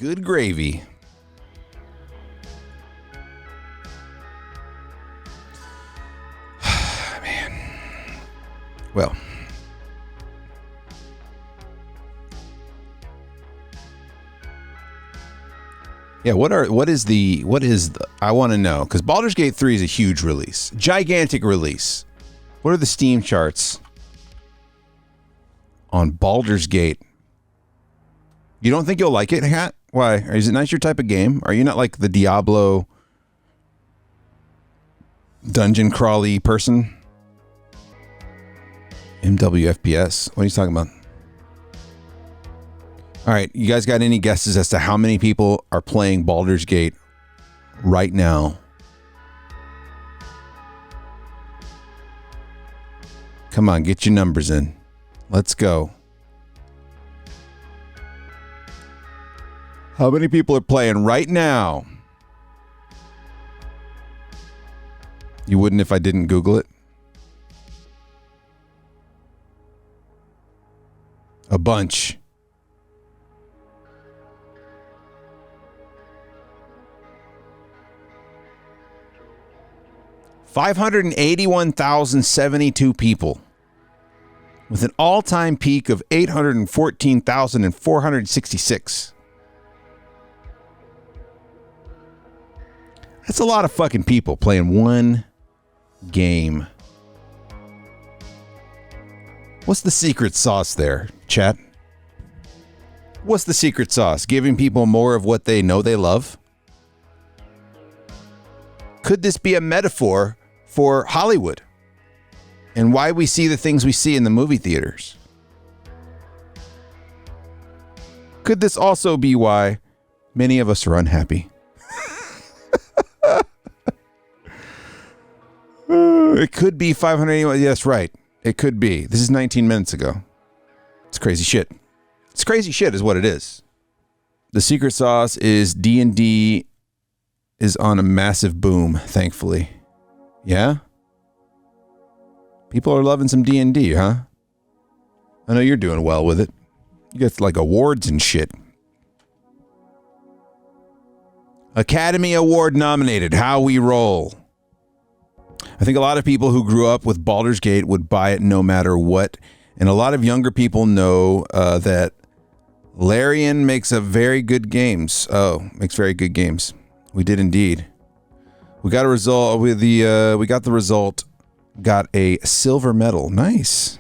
Good gravy. Man. Well. Yeah, what is the I want to know, because Baldur's Gate 3 is a huge release. Gigantic release. What are the Steam charts on Baldur's Gate? You don't think you'll like it, Hat? Why? Is it not your type of game? Are you not like the Diablo dungeon crawly person? MWFPS. What are you talking about? All right, you guys got any guesses as to how many people are playing Baldur's Gate right now? Come on, get your numbers in. Let's go. How many people are playing right now? You wouldn't if I didn't Google it? A bunch. $581,072 people, with an all-time peak of 814,466. That's a lot of fucking people playing one game. What's the secret sauce there, chat? What's the secret sauce? Giving people more of what they know they love? Could this be a metaphor for Hollywood and why we see the things we see in the movie theaters? Could this also be why many of us are unhappy? It could be 581. Yes, right. It could be. This is 19 minutes ago. It's crazy shit. It's crazy shit is what it is. The secret sauce is D&D is on a massive boom, thankfully. Yeah? People are loving some D&D, huh? I know you're doing well with it. You get like awards and shit. Academy Award nominated, How We Roll. I think a lot of people who grew up with Baldur's Gate would buy it no matter what. And a lot of younger people know that Larian makes very good games. Oh, makes very good games. We did indeed. We got a result with the we got the result. Got a silver medal. Nice.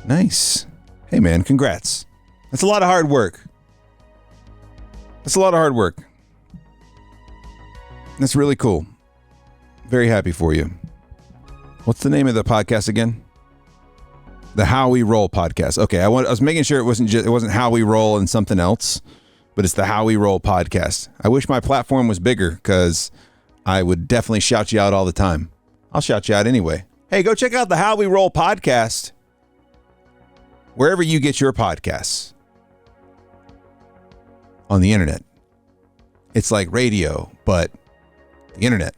Nice. Hey man, congrats. That's a lot of hard work. That's a lot of hard work. That's really cool. Very happy for you. What's the name of the podcast again? The How We Roll podcast. Okay, I was making sure it wasn't How We Roll and something else, but it's the How We Roll podcast. I wish my platform was bigger because I would definitely shout you out all the time. I'll shout you out anyway. Hey, go check out the How We Roll podcast wherever you get your podcasts on the internet. It's like radio, but the internet.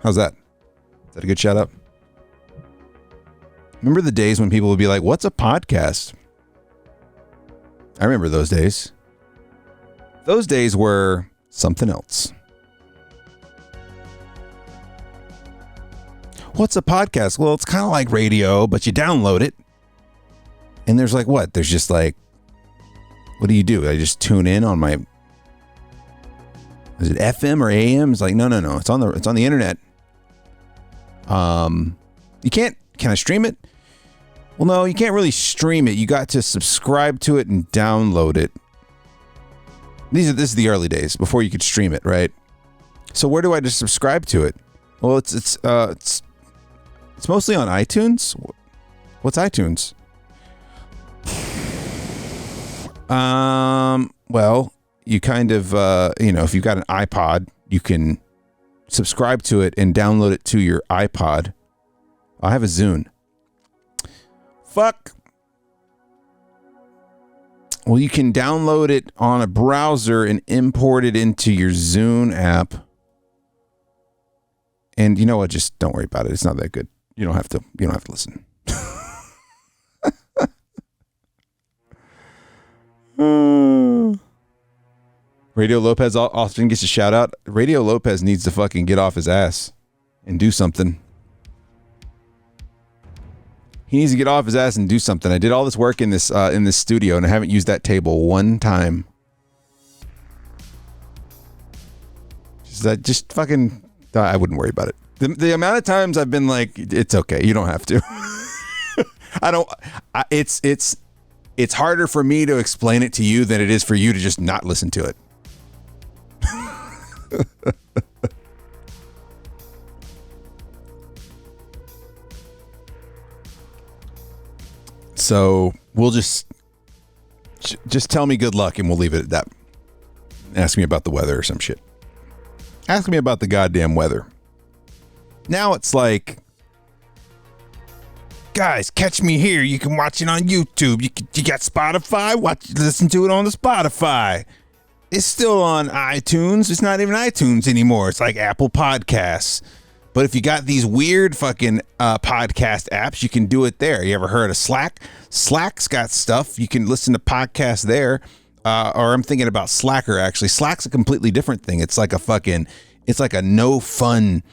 How's that? Is that a good shout out? Remember the days when people would be like, what's a podcast? I remember those days. Those days were something else. What's a podcast? Well, it's kind of like radio, but you download it. And there's like what? There's just like, what do you do? I just tune in on my, is it FM or AM? It's like, no. It's on the internet. You can't, can I stream it? Well, no, you can't really stream it. You got to subscribe to it and download it. This is the early days before you could stream it, right? So where do I just subscribe to it? Well, it's mostly on iTunes. What's iTunes? Well, you kind of, if you've got an iPod, you can subscribe to it and download it to your iPod. I have a Zune. Fuck. Well, you can download it on a browser and import it into your Zune app. And you know what? Just don't worry about it. It's not that good. You don't have to listen. Radio Lopez often gets a shout out. Radio Lopez needs to fucking get off his ass and do something. He needs to get off his ass and do something. I did all this work in this studio, and I haven't used that table one time. Just fucking, I wouldn't worry about it. The amount of times I've been like, it's okay, you don't have to. It's harder for me to explain it to you than it is for you to just not listen to it. So we'll just tell me good luck and we'll leave it at that. Ask me about the weather or some shit. Ask me about the goddamn weather. Now it's like, guys, catch me here. You can watch it on YouTube. You got Spotify? Listen to it on the Spotify. It's still on iTunes. It's not even iTunes anymore. It's like Apple Podcasts. But if you got these weird fucking podcast apps, you can do it there. You ever heard of Slack? Slack's got stuff. You can listen to podcasts there. Or I'm thinking about Slacker, actually. Slack's a completely different thing. It's like a no fun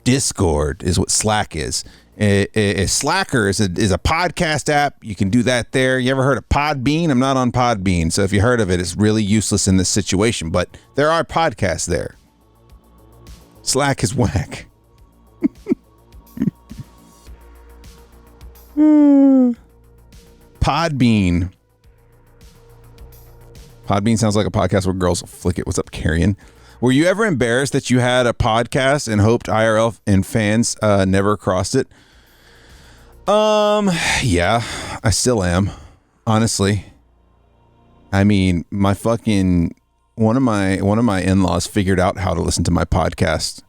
Discord is what Slack is. Slacker is a podcast app. You can do that there. You ever heard of Podbean? I'm not on Podbean, so if you heard of it, it's really useless in this situation. But there are podcasts there. Slack is whack. Podbean. Podbean sounds like a podcast where girls flick it. What's up, Carrion? Were you ever embarrassed that you had a podcast and hoped IRL and fans never crossed it? Yeah, I still am, honestly. I mean, my fucking one of my in-laws figured out how to listen to my podcast.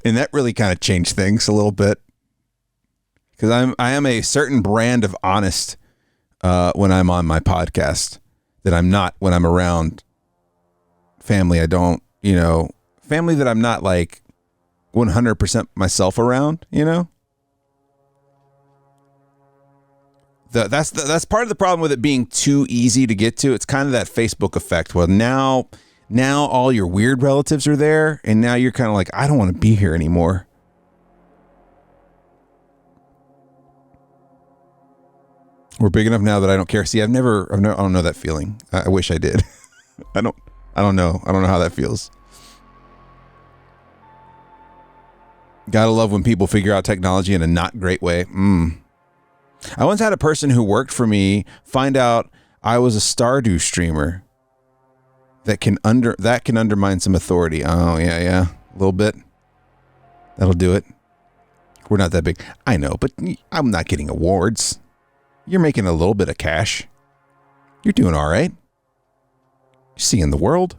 And that really kind of changed things a little bit. Because I am a certain brand of honest when I'm on my podcast that I'm not when I'm around family. I don't, family that I'm not like 100% myself around, That's part of the problem with it being too easy to get to. It's kind of that Facebook effect. Well, now all your weird relatives are there, and now you're kind of like, I don't want to be here anymore. We're big enough now that I don't care. See, I don't know that feeling. I wish I did. I don't know. I don't know how that feels. Gotta love when people figure out technology in a not great way. I once had a person who worked for me find out I was a Stardew streamer. That can undermine some authority. Oh yeah, a little bit. That'll do it. We're not that big. I know, but I'm not getting awards. You're making a little bit of cash. You're doing all right. You're seeing the world.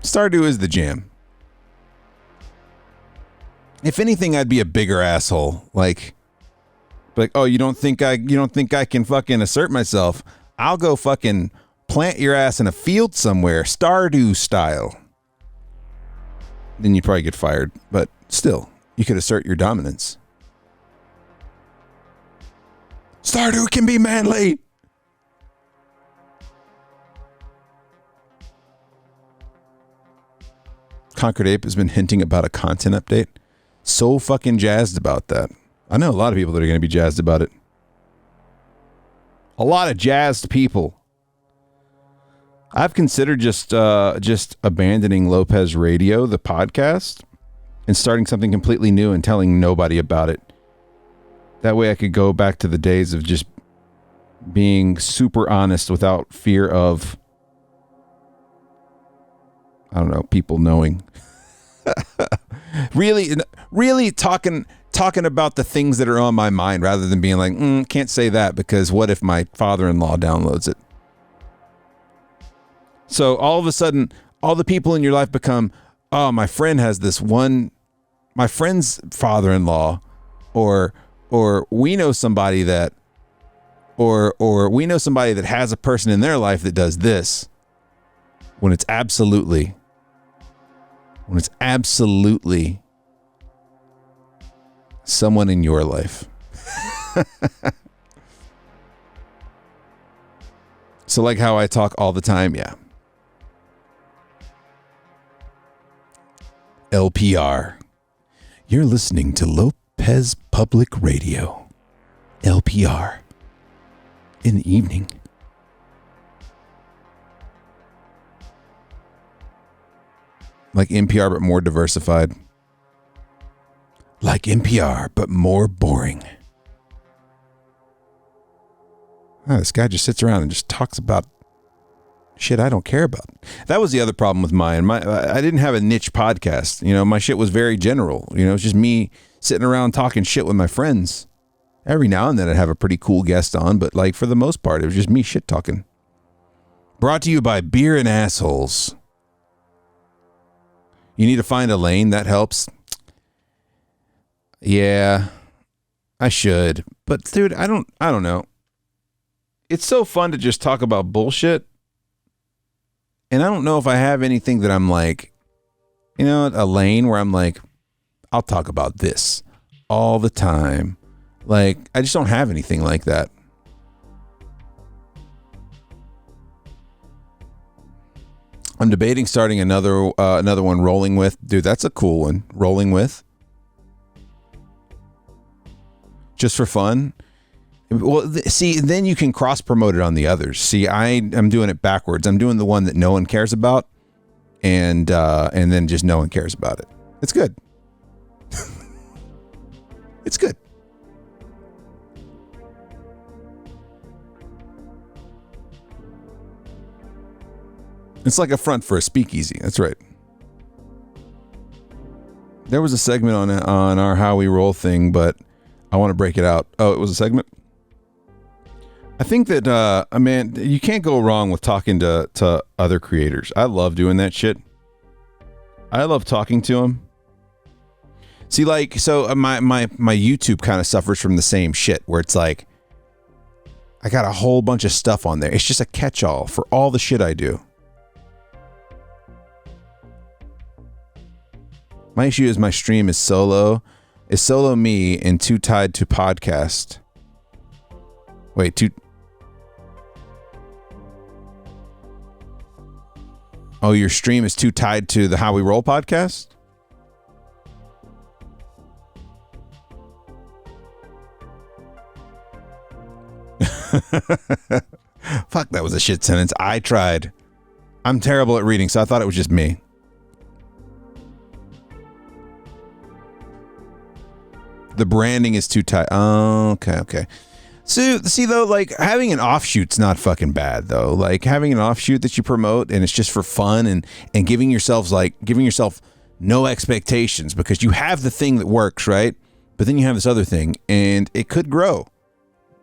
Stardew is the jam. If anything, I'd be a bigger asshole. Like, oh, you don't think I can fucking assert myself? I'll go fucking plant your ass in a field somewhere, Stardew style. Then you'd probably get fired, but still, you could assert your dominance. Stardew can be manly. Conquered Ape has been hinting about a content update. So fucking jazzed about that. I know a lot of people that are going to be jazzed about it. A lot of jazzed people. I've considered just abandoning Lopez Radio, the podcast, and starting something completely new and telling nobody about it. That way I could go back to the days of just being super honest without fear of, I don't know, people knowing. really talking about the things that are on my mind rather than being like, can't say that because what if my father-in-law downloads it? So all of a sudden, all the people in your life become, oh, my friend has this one, my friend's father-in-law, or we know somebody that, or we know somebody that has a person in their life that does this, when it's absolutely someone in your life. So like how I talk all the time, yeah. LPR. You're listening to Lopez Public Radio. LPR. In the evening. Like NPR, but more diversified. Like NPR, but more boring. Oh, this guy just sits around and just talks about shit I don't care about. That was the other problem with mine. I didn't have a niche podcast. You know, my shit was very general. You know, it's just me sitting around talking shit with my friends. Every now and then I'd have a pretty cool guest on, but like for the most part, it was just me shit talking. Brought to you by Beer and Assholes. You need to find a lane. That helps. Yeah, I should. But dude, I don't know. It's so fun to just talk about bullshit. And I don't know if I have anything that I'm like, you know, a lane where I'm like, I'll talk about this all the time. Like, I just don't have anything like that. I'm debating starting another one, Rolling With. Dude, that's a cool one. Rolling With. Just for fun. Well, see, then you can cross promote it on the others. See, I'm doing it backwards. I'm doing the one that no one cares about, and then just no one cares about it. It's good. It's good. It's like a front for a speakeasy. That's right. There was a segment on our How We Roll thing, but I want to break it out. Oh, it was a segment? I think that, man, you can't go wrong with talking to other creators. I love doing that shit. I love talking to them. See, like, so my YouTube kind of suffers from the same shit where it's like, I got a whole bunch of stuff on there. It's just a catch-all for all the shit I do. My issue is my stream is solo me and too tied to podcast. Wait, oh, your stream is too tied to the How We Roll podcast? Fuck, that was a shit sentence. I tried. I'm terrible at reading, so I thought it was just me. The branding is too tight. Oh, okay. So, see, though, like, having an offshoot's not fucking bad, though. Like, having an offshoot that you promote, and it's just for fun, and giving yourself no expectations, because you have the thing that works, right? But then you have this other thing, and it could grow.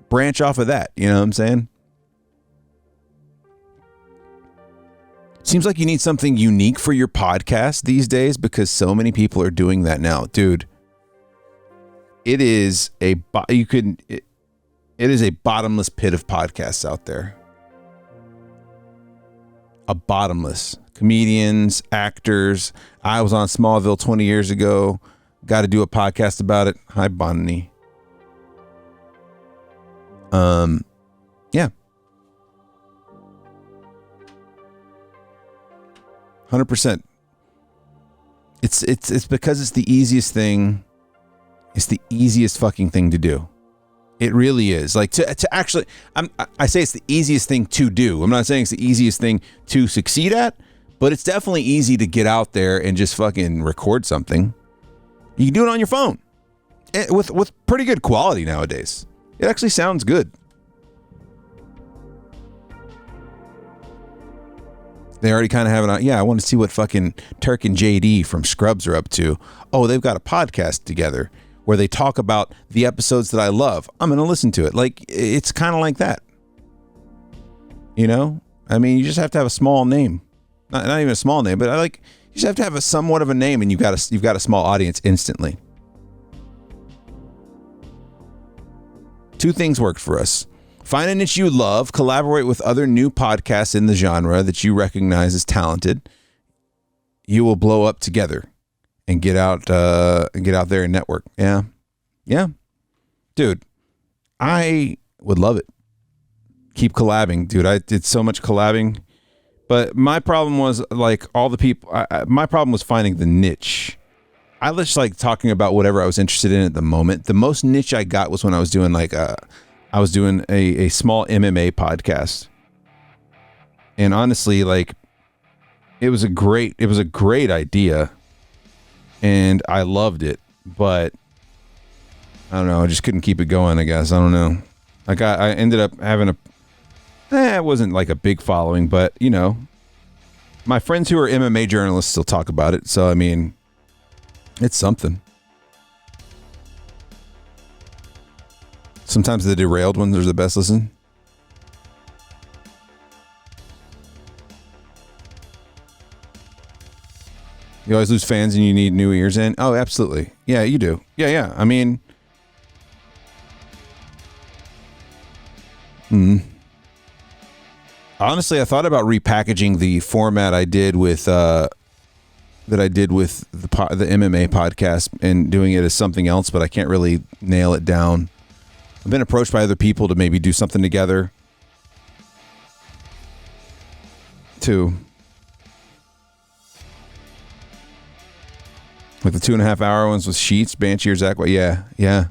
Branch off of that, you know what I'm saying? Seems like you need something unique for your podcast these days, because so many people are doing that now. Dude, it is a bottomless pit of podcasts out there. A bottomless. Comedians, actors. I was on Smallville 20 years ago. Got to do a podcast about it. Hi, Bonnie. Yeah. 100%. It's because it's the easiest thing. It's the easiest fucking thing to do. It really is. Like to actually, I say it's the easiest thing to do. I'm not saying it's the easiest thing to succeed at, but it's definitely easy to get out there and just fucking record something. You can do it on your phone with pretty good quality nowadays. It actually sounds good. They already kind of have it on. Yeah, I want to see what fucking Turk and JD from Scrubs are up to. Oh, they've got a podcast together where they talk about the episodes that I love. I'm going to listen to it. Like, it's kind of like that. You know? I mean, you just have to have a small name. Not even a small name, but you just have to have a somewhat of a name, and you've got a small audience instantly. Two things worked for us. Find a niche you love, collaborate with other new podcasts in the genre that you recognize as talented. You will blow up together and get out there and network. Yeah. Dude, I would love it. keep collabing, dude. I did so much collabing, but my problem was like all the people. My problem was finding the niche. I was just like talking about whatever I was interested in at the moment. The most niche I got was when I was doing a small MMA podcast, and honestly, like it was a great idea, and I loved it, but I don't know. I just couldn't keep it going. I guess I don't know. I ended up having it wasn't like a big following, but you know, my friends who are MMA journalists still talk about it. So I mean, it's something. Sometimes the derailed ones are the best listen. You always lose fans and you need new ears in? Oh, absolutely. Yeah, you do. Yeah. I mean, honestly, I thought about repackaging the format I did with the MMA podcast and doing it as something else, but I can't really nail it down. I've been approached by other people to maybe do something together too. Like the 2.5 hour ones with Sheets, Banshee, or Zach. Yeah.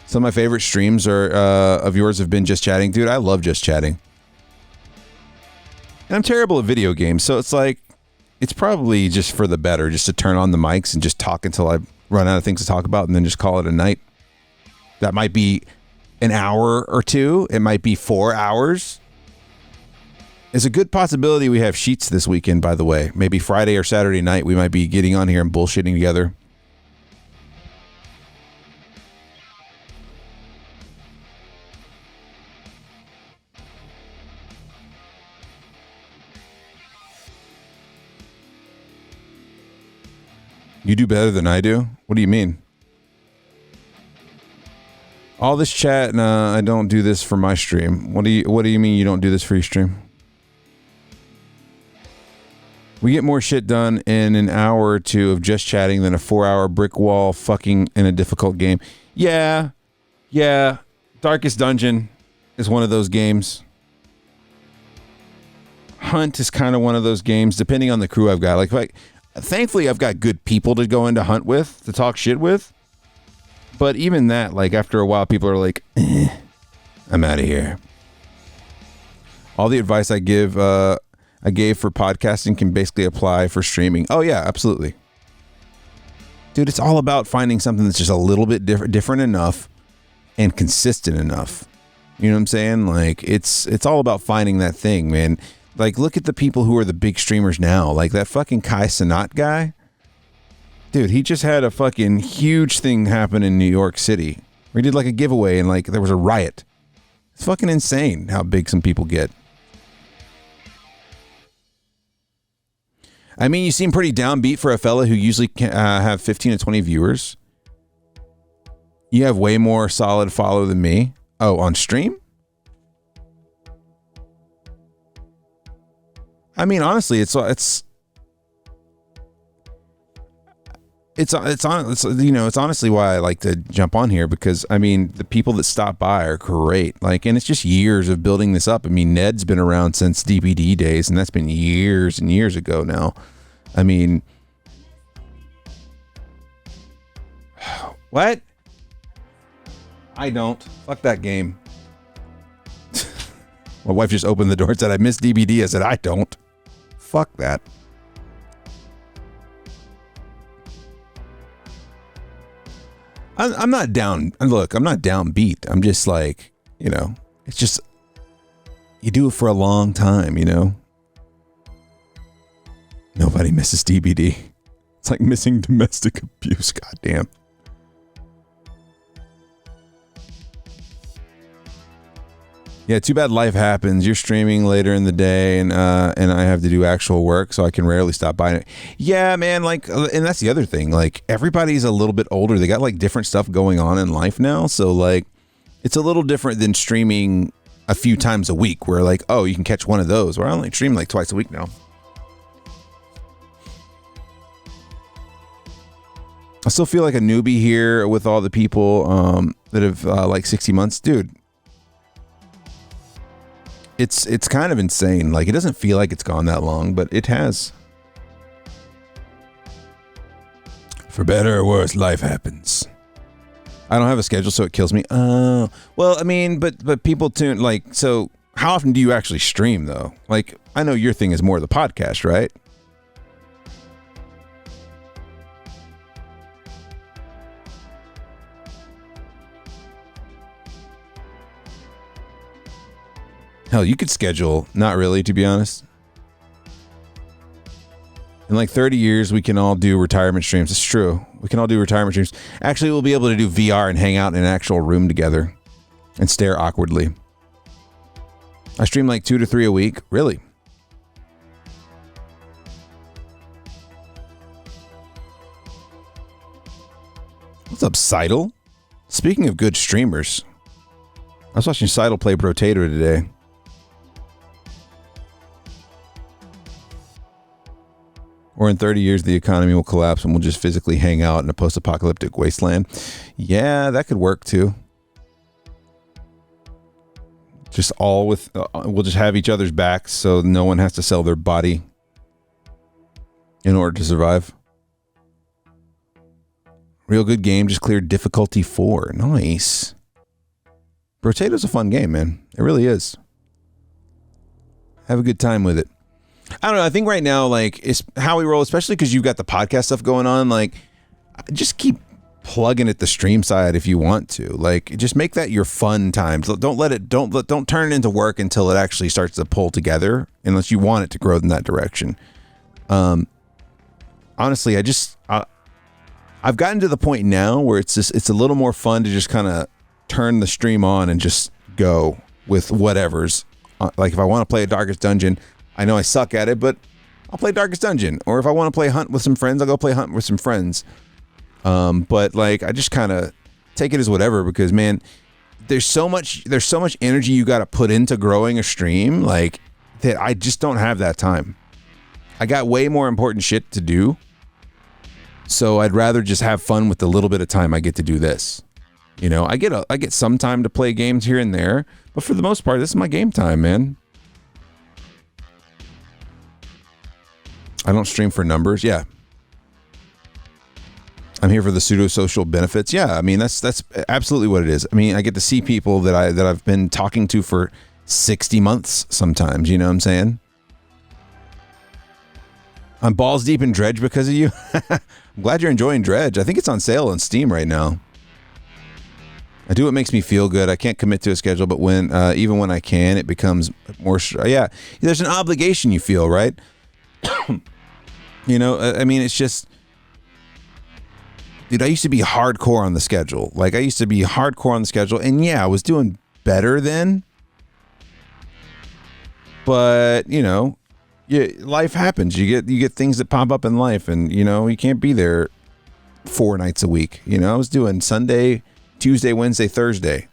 Some of my favorite streams of yours have been just chatting. Dude, I love just chatting. And I'm terrible at video games, so it's like, it's probably just for the better, just to turn on the mics and just talk until I run out of things to talk about and then just call it a night. That might be an hour or two. It might be 4 hours. It's a good possibility we have Sheets this weekend, by the way. Maybe Friday or Saturday night we might be getting on here and bullshitting together. You do better than I do? What do you mean? All this chat, and I don't do this for my stream. What do you mean you don't do this for your stream? We get more shit done in an hour or two of just chatting than a 4-hour brick wall fucking in a difficult game. Yeah. Darkest Dungeon is one of those games. Hunt is kind of one of those games, depending on the crew I've got. Like, thankfully, I've got good people to go into Hunt with, to talk shit with. But even that, like, after a while, people are like, I'm out of here. All the advice I gave for podcasting can basically apply for streaming. Oh, yeah, absolutely. Dude, it's all about finding something that's just a little bit different enough and consistent enough. You know what I'm saying? Like, it's all about finding that thing, man. Like, look at the people who are the big streamers now. Like, that fucking Kai Cenat guy. Dude, he just had a fucking huge thing happen in New York City. Where he did, like, a giveaway and, like, there was a riot. It's fucking insane how big some people get. I mean, you seem pretty downbeat for a fella who usually can have 15 to 20 viewers. You have way more solid follow than me. Oh, on stream? I mean, honestly, it's honestly why I like to jump on here, because I mean, the people that stop by are great. Like, and it's just years of building this up. I mean, Ned's been around since DBD days, and that's been years and years ago now. I mean, what? I don't. Fuck that game. My wife just opened the door and said, I miss DBD. I said, I don't. Fuck that. I'm not down. Look, I'm not downbeat. I'm just like, you know, it's just, you do it for a long time, you know? Nobody misses DBD. It's like missing domestic abuse. Goddamn. Yeah, too bad life happens. You're streaming later in the day, and I have to do actual work, so I can rarely stop by. Yeah, man, like, and that's the other thing. Like, everybody's a little bit older. They got, like, different stuff going on in life now, so, like, it's a little different than streaming a few times a week, where, like, oh, you can catch one of those, where I only stream, like, twice a week now. I still feel like a newbie here with all the people that have, like, 60 months. Dude. It's kind of insane. Like, it doesn't feel like it's gone that long, but it has. For better or worse, life happens. I don't have a schedule, so it kills me. Well, I mean, but people tune, like, so how often do you actually stream, though? Like, I know your thing is more the podcast, right? Hell, you could schedule. Not really, to be honest. In like 30 years, we can all do retirement streams. It's true. We can all do retirement streams. Actually, we'll be able to do VR and hang out in an actual room together and stare awkwardly. I stream like 2 to 3 a week. Really? What's up, Seidel? Speaking of good streamers, I was watching Seidel play Brotato today. Or in 30 years, the economy will collapse and we'll just physically hang out in a post-apocalyptic wasteland. Yeah, that could work too. Just all with, we'll just have each other's backs so no one has to sell their body in order to survive. Real good game, just cleared difficulty 4. Nice. Brotato's a fun game, man. It really is. Have a good time with it. I don't know. I think right now, like, it's how we roll, especially because you've got the podcast stuff going on. Like, just keep plugging at the stream side if you want to. Like, just make that your fun times. Don't turn it into work until it actually starts to pull together, unless you want it to grow in that direction. Honestly, I've gotten to the point now where it's a little more fun to just kind of turn the stream on and just go with whatever's. Like, if I want to play a Darkest Dungeon, I know I suck at it, but I'll play Darkest Dungeon. Or if I want to play Hunt with some friends, I'll go play Hunt with some friends. But like, I just kind of take it as whatever, because man, there's so much energy you got to put into growing a stream, like, that I just don't have that time. I got way more important shit to do. So I'd rather just have fun with the little bit of time I get to do this. You know, I get some time to play games here and there, but for the most part, this is my game time, man. I don't stream for numbers. Yeah. I'm here for the pseudo-social benefits. Yeah, I mean, that's absolutely what it is. I mean, I get to see people that I've been talking to for 60 months sometimes, you know what I'm saying? I'm balls deep in Dredge because of you. I'm glad you're enjoying Dredge. I think it's on sale on Steam right now. I do what makes me feel good. I can't commit to a schedule, but even when I can, it becomes more. Yeah, there's an obligation you feel, right? You know, I mean, it's just, dude, I used to be hardcore on the schedule. Like, I used to be hardcore on the schedule, and yeah, I was doing better then. But, you know, life happens. You get things that pop up in life, and, you know, you can't be there 4 nights a week. You know, I was doing Sunday, Tuesday, Wednesday, Thursday.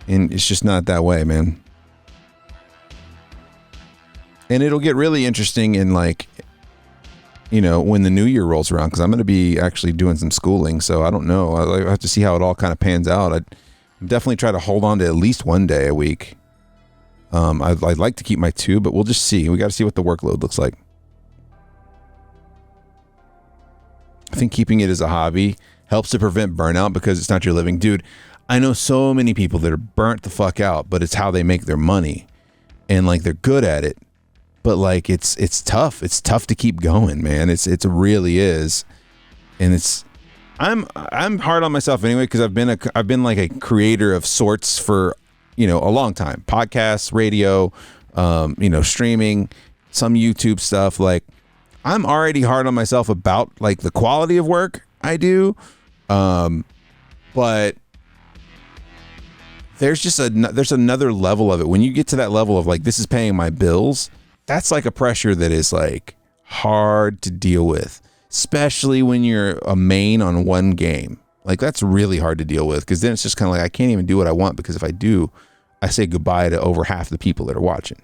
And it's just not that way, man. And it'll get really interesting in, like, you know, when the new year rolls around, because I'm going to be actually doing some schooling. So I don't know. I have to see how it all kind of pans out. I'd definitely try to hold on to at least one day a week. I'd like to keep my 2, but we'll just see. We got to see what the workload looks like. I think keeping it as a hobby helps to prevent burnout because it's not your living. Dude, I know so many people that are burnt the fuck out, but it's how they make their money. And, like, they're good at it. But, like, it's tough. It's tough to keep going, man. It really is. And I'm hard on myself anyway, because I've been like a creator of sorts for, you know, a long time. Podcasts, radio, you know, streaming, some YouTube stuff. Like, I'm already hard on myself about, like, the quality of work I do. But there's another level of it. When you get to that level of, like, this is paying my bills, that's like a pressure that is, like, hard to deal with, especially when you're a main on one game. Like, that's really hard to deal with, because then it's just kind of like, I can't even do what I want, because if I do, I say goodbye to over half the people that are watching.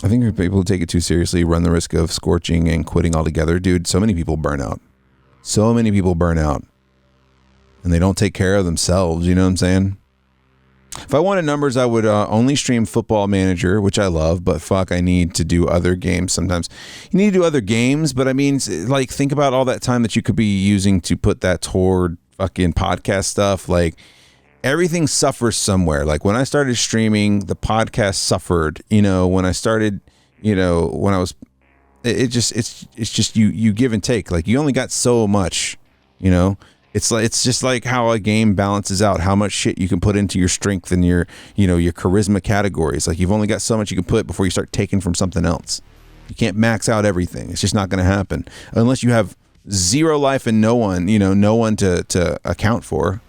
I think if people take it too seriously, run the risk of scorching and quitting altogether. Dude, so many people burn out. So many people burn out. and they don't take care of themselves. You know what I'm saying? If I wanted numbers, I would only stream Football Manager, which I love, but fuck, I need to do other games sometimes. You need to do other games, but I mean, like, think about all that time that you could be using to put that toward fucking podcast stuff. Like, everything suffers somewhere. Like, when I started streaming, the podcast suffered. You know, when I started, you know, when I was, it's just you give and take. Like, you only got so much, you know. It's just like how a game balances out how much shit you can put into your strength and your, you know, your charisma categories. Like, you've only got so much you can put before you start taking from something else. You can't max out everything. It's just not going to happen unless you have zero life and no one to account for.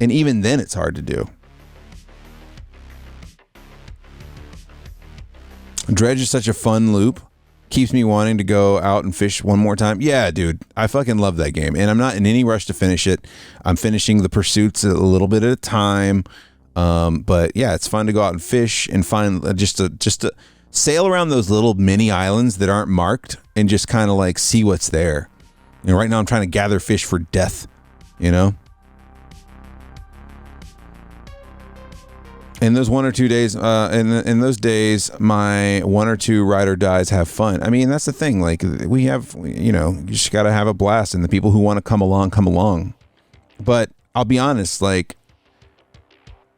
And even then it's hard to do. Dredge is such a fun loop. Keeps me wanting to go out and fish one more time. Yeah, dude, I fucking love that game, and I'm not in any rush to finish it. I'm finishing the pursuits a little bit at a time, but yeah, it's fun to go out and fish and find just to sail around those little mini islands that aren't marked and just kind of like see what's there. You know, right now I'm trying to gather fish for death. You know. In those 1 or 2 days, in those days, my 1 or 2 ride or dies have fun. I mean, that's the thing. Like, we have, you know, you just got to have a blast, and the people who want to come along, come along. But I'll be honest, like,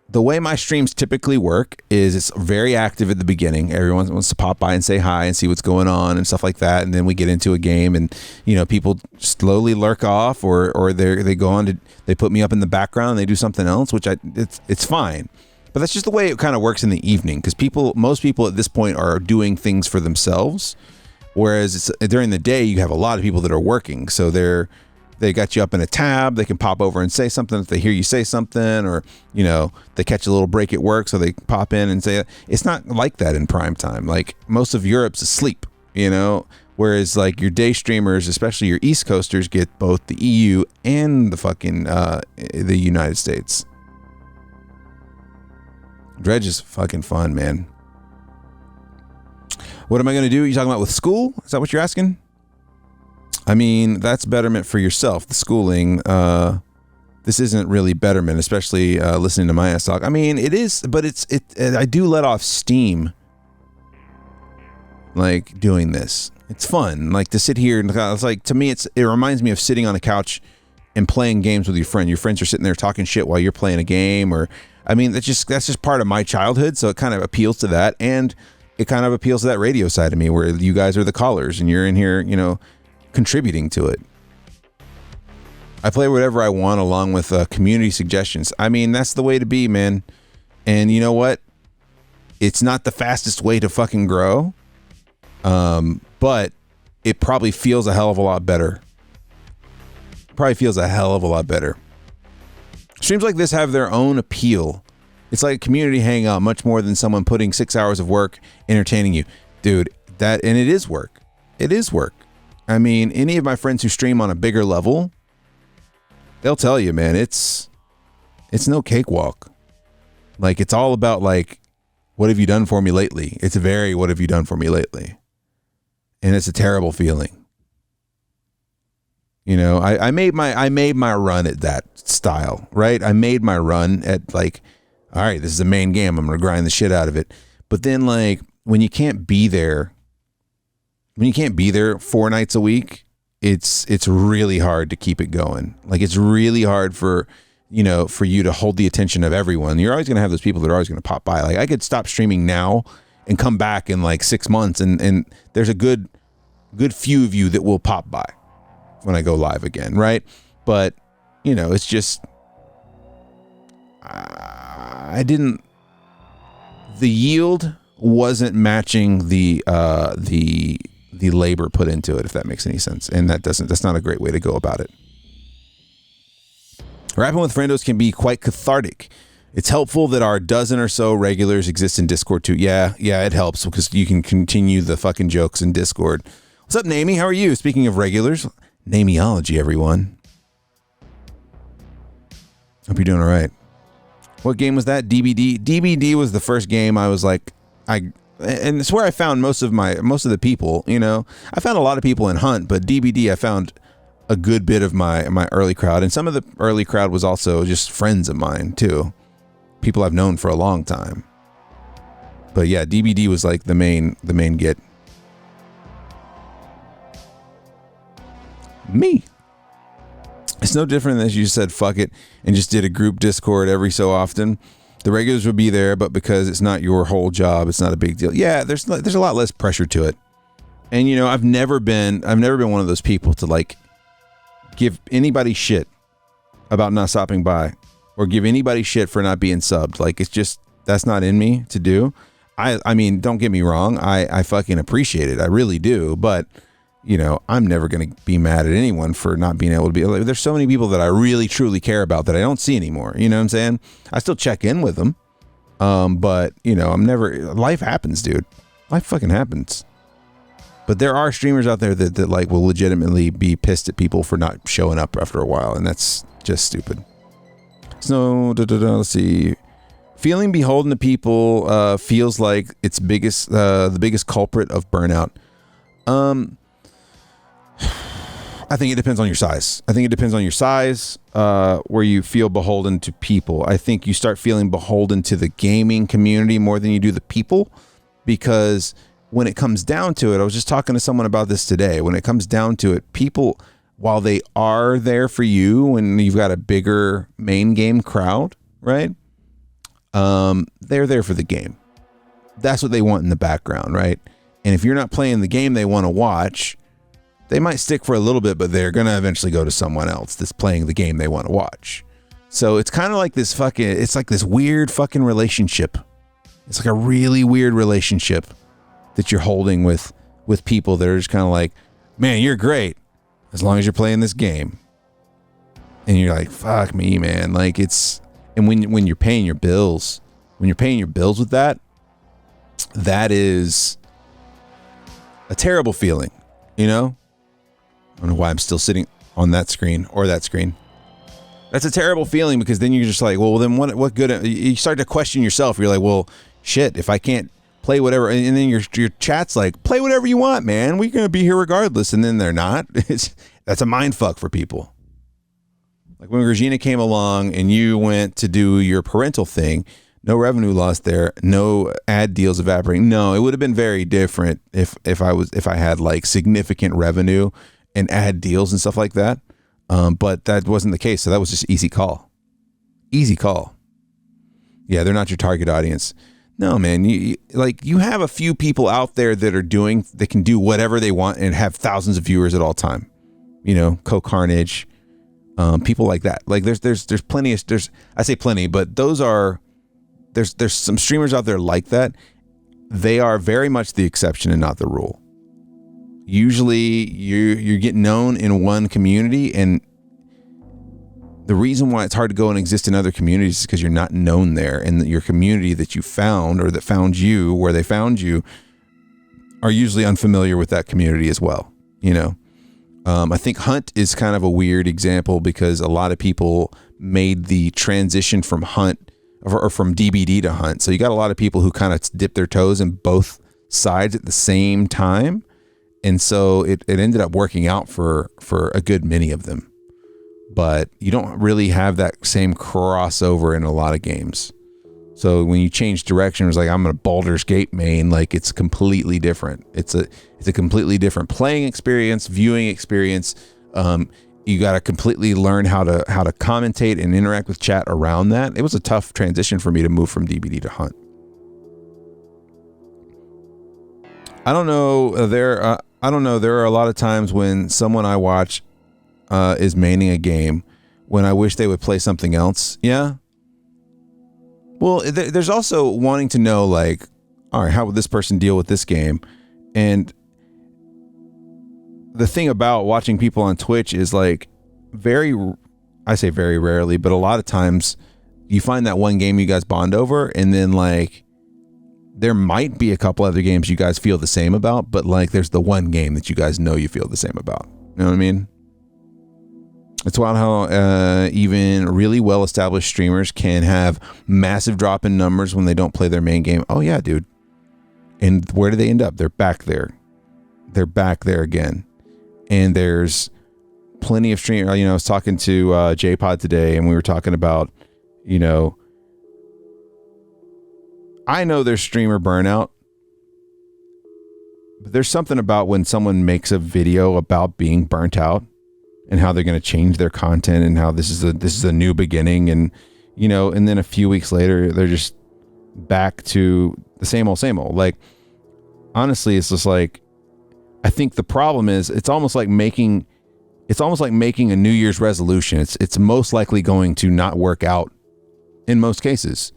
the way my streams typically work is it's very active at the beginning. Everyone wants to pop by and say hi and see what's going on and stuff like that. And then we get into a game, and, you know, people slowly lurk off, or they go on to, they put me up in the background and they do something else, which it's fine. But that's just the way it kind of works in the evening, because most people at this point are doing things for themselves, whereas during the day you have a lot of people that are working. So they got you up in a tab. They can pop over and say something if they hear you say something, or, you know, they catch a little break at work, so they pop in and say it. It's not like that in prime time. Like, most of Europe's asleep, you know, whereas like your day streamers, especially your East Coasters, get both the EU and the fucking the United States. Dredge is fucking fun, man. What am I going to do? You talking about with school? Is that what you're asking? I mean, that's betterment for yourself. The schooling, this isn't really betterment, especially listening to my ass talk. I mean, it is, but I do let off steam, like, doing this. It's fun, like, to sit here and it's like, to me, it reminds me of sitting on a couch and playing games with your friend. Your friends are sitting there talking shit while you're playing a game, or, I mean, that's just part of my childhood, so it kind of appeals to that, and it kind of appeals to that radio side of me where you guys are the callers and you're in here, you know, contributing to it. I play whatever I want along with community suggestions. I mean, that's the way to be, man. And you know what? It's not the fastest way to fucking grow, but it probably feels a hell of a lot better. Streams like this have their own appeal. It's like a community hangout much more than someone putting 6 hours of work entertaining you. Dude, and it is work. It is work. I mean, any of my friends who stream on a bigger level, they'll tell you, man, it's no cakewalk. Like, it's all about, like, what have you done for me lately? It's very, what have you done for me lately? And it's a terrible feeling. You know, I made my run at that style, right? I made my run at, like, all right, this is the main game. I'm going to grind the shit out of it. But then, like, when you can't be there 4 nights a week, it's really hard to keep it going. Like, it's really hard for you to hold the attention of everyone. You're always going to have those people that are always going to pop by. Like, I could stop streaming now and come back in like 6 months, and there's a good few of you that will pop by when I go live again, right? But, you know, it's just, the yield wasn't matching the labor put into it, if that makes any sense. And that's not a great way to go about it. Rapping with friendos can be quite cathartic. It's helpful that our dozen or so regulars exist in Discord too. Yeah, it helps because you can continue the fucking jokes in Discord. What's up, Namey? How are you? Speaking of regulars, Nameyology, everyone. Hope you're doing all right. What game was that? DBD? DBD was the first game I was like, and it's where I found most of the people, you know. I found a lot of people in Hunt, but DBD I found a good bit of my early crowd, and some of the early crowd was also just friends of mine too, people I've known for a long time. But yeah, DBD was like the main get. Me. It's no different than you just said fuck it and just did a group Discord every so often. The regulars would be there, but because it's not your whole job, it's not a big deal. Yeah, there's a lot less pressure to it. And you know, I've never been one of those people to like give anybody shit about not stopping by or give anybody shit for not being subbed. Like, it's just, that's not in me to do. I mean, don't get me wrong. I fucking appreciate it. I really do. But you know, I'm never going to be mad at anyone for not being able to be. Like, there's so many people that I really, truly care about that I don't see anymore. You know what I'm saying? I still check in with them. But, you know, life happens, dude. Life fucking happens. But there are streamers out there that like will legitimately be pissed at people for not showing up after a while. And that's just stupid. So, let's see. Feeling beholden to people feels like it's the biggest culprit of burnout. I think it depends on your size. Where you feel beholden to people. I think you start feeling beholden to the gaming community more than you do the people, because when it comes down to it, I was just talking to someone about this today. When it comes down to it, people, while they are there for you when you've got a bigger main game crowd, right? They're there for the game. That's what they want in the background, right? And if you're not playing the game they want to watch, they might stick for a little bit, but they're going to eventually go to someone else that's playing the game they want to watch. So it's kind of like this it's like this weird fucking relationship. It's like a really weird relationship that you're holding with people that are just kind of like, man, you're great as long as you're playing this game. And you're like, fuck me, man. Like, it's, and when you're paying your bills, with that is a terrible feeling, you know? I don't know why I'm still sitting on that screen or that screen. That's a terrible feeling, because then you're just like, well, then what good? You start to question yourself. You're like, well, shit, if I can't play whatever, and then your chat's like, play whatever you want, man. We're gonna be here regardless, and then they're not. That's a mind fuck for people. Like when Regina came along and you went to do your parental thing, no revenue loss there, no ad deals evaporating. No, it would have been very different if I had like significant revenue and ad deals and stuff like that. But that wasn't the case. So that was just easy call. Yeah, they're not your target audience. No, man. You have a few people out there that can do whatever they want and have thousands of viewers at all time. You know, Co-Carnage, people like that. Like there's plenty of, I say plenty, but there's some streamers out there like that. They are very much the exception and not the rule. Usually you get known in one community, and the reason why it's hard to go and exist in other communities is because you're not known there, and your community that you found or that found you where they found you are usually unfamiliar with that community as well. You know, I think Hunt is kind of a weird example, because a lot of people made the transition from Hunt or from DBD to Hunt. So you got a lot of people who kind of dip their toes in both sides at the same time. And so it ended up working out for a good many of them. But you don't really have that same crossover in a lot of games. So when you change direction, it's like, I'm a Baldur's Gate main, like it's completely different. It's a completely different playing experience, viewing experience. You got to completely learn how to commentate and interact with chat around that. It was a tough transition for me to move from DBD to Hunt. I don't know. There are a lot of times when someone I watch is maining a game when I wish they would play something else. Yeah. Well, there's also wanting to know, like, all right, how would this person deal with this game? And the thing about watching people on Twitch is like I say very rarely, but a lot of times you find that one game you guys bond over, and then like there might be a couple other games you guys feel the same about, but like there's the one game that you guys know you feel the same about. You know what I mean? It's wild how even really well-established streamers can have massive drop in numbers when they don't play their main game. Oh yeah, dude. And where do they end up? They're back there. They're back there again. And there's plenty of stream. I was talking to J-Pod today, and we were talking about, I know there's streamer burnout, but there's something about when someone makes a video about being burnt out and how they're going to change their content and how this is a new beginning, and and then a few weeks later they're just back to the same old. Like, honestly, it's just like, I think the problem is it's almost like making a New Year's resolution. It's most likely going to not work out in most cases.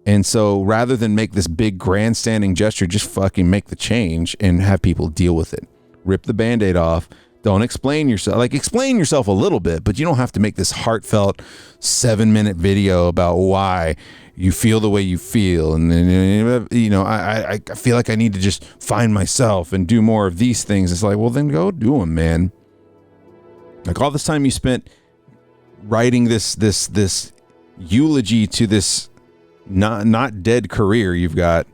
And so rather than make this big grandstanding gesture, just fucking make the change and have people deal with it. Rip the Band-Aid off. Don't explain yourself. Like, explain yourself a little bit, but you don't have to make this heartfelt 7-minute video about why you feel the way you feel. And then, I feel like I need to just find myself and do more of these things. It's like, well, then go do them, man. Like, all this time you spent writing this eulogy to this not dead career you've got.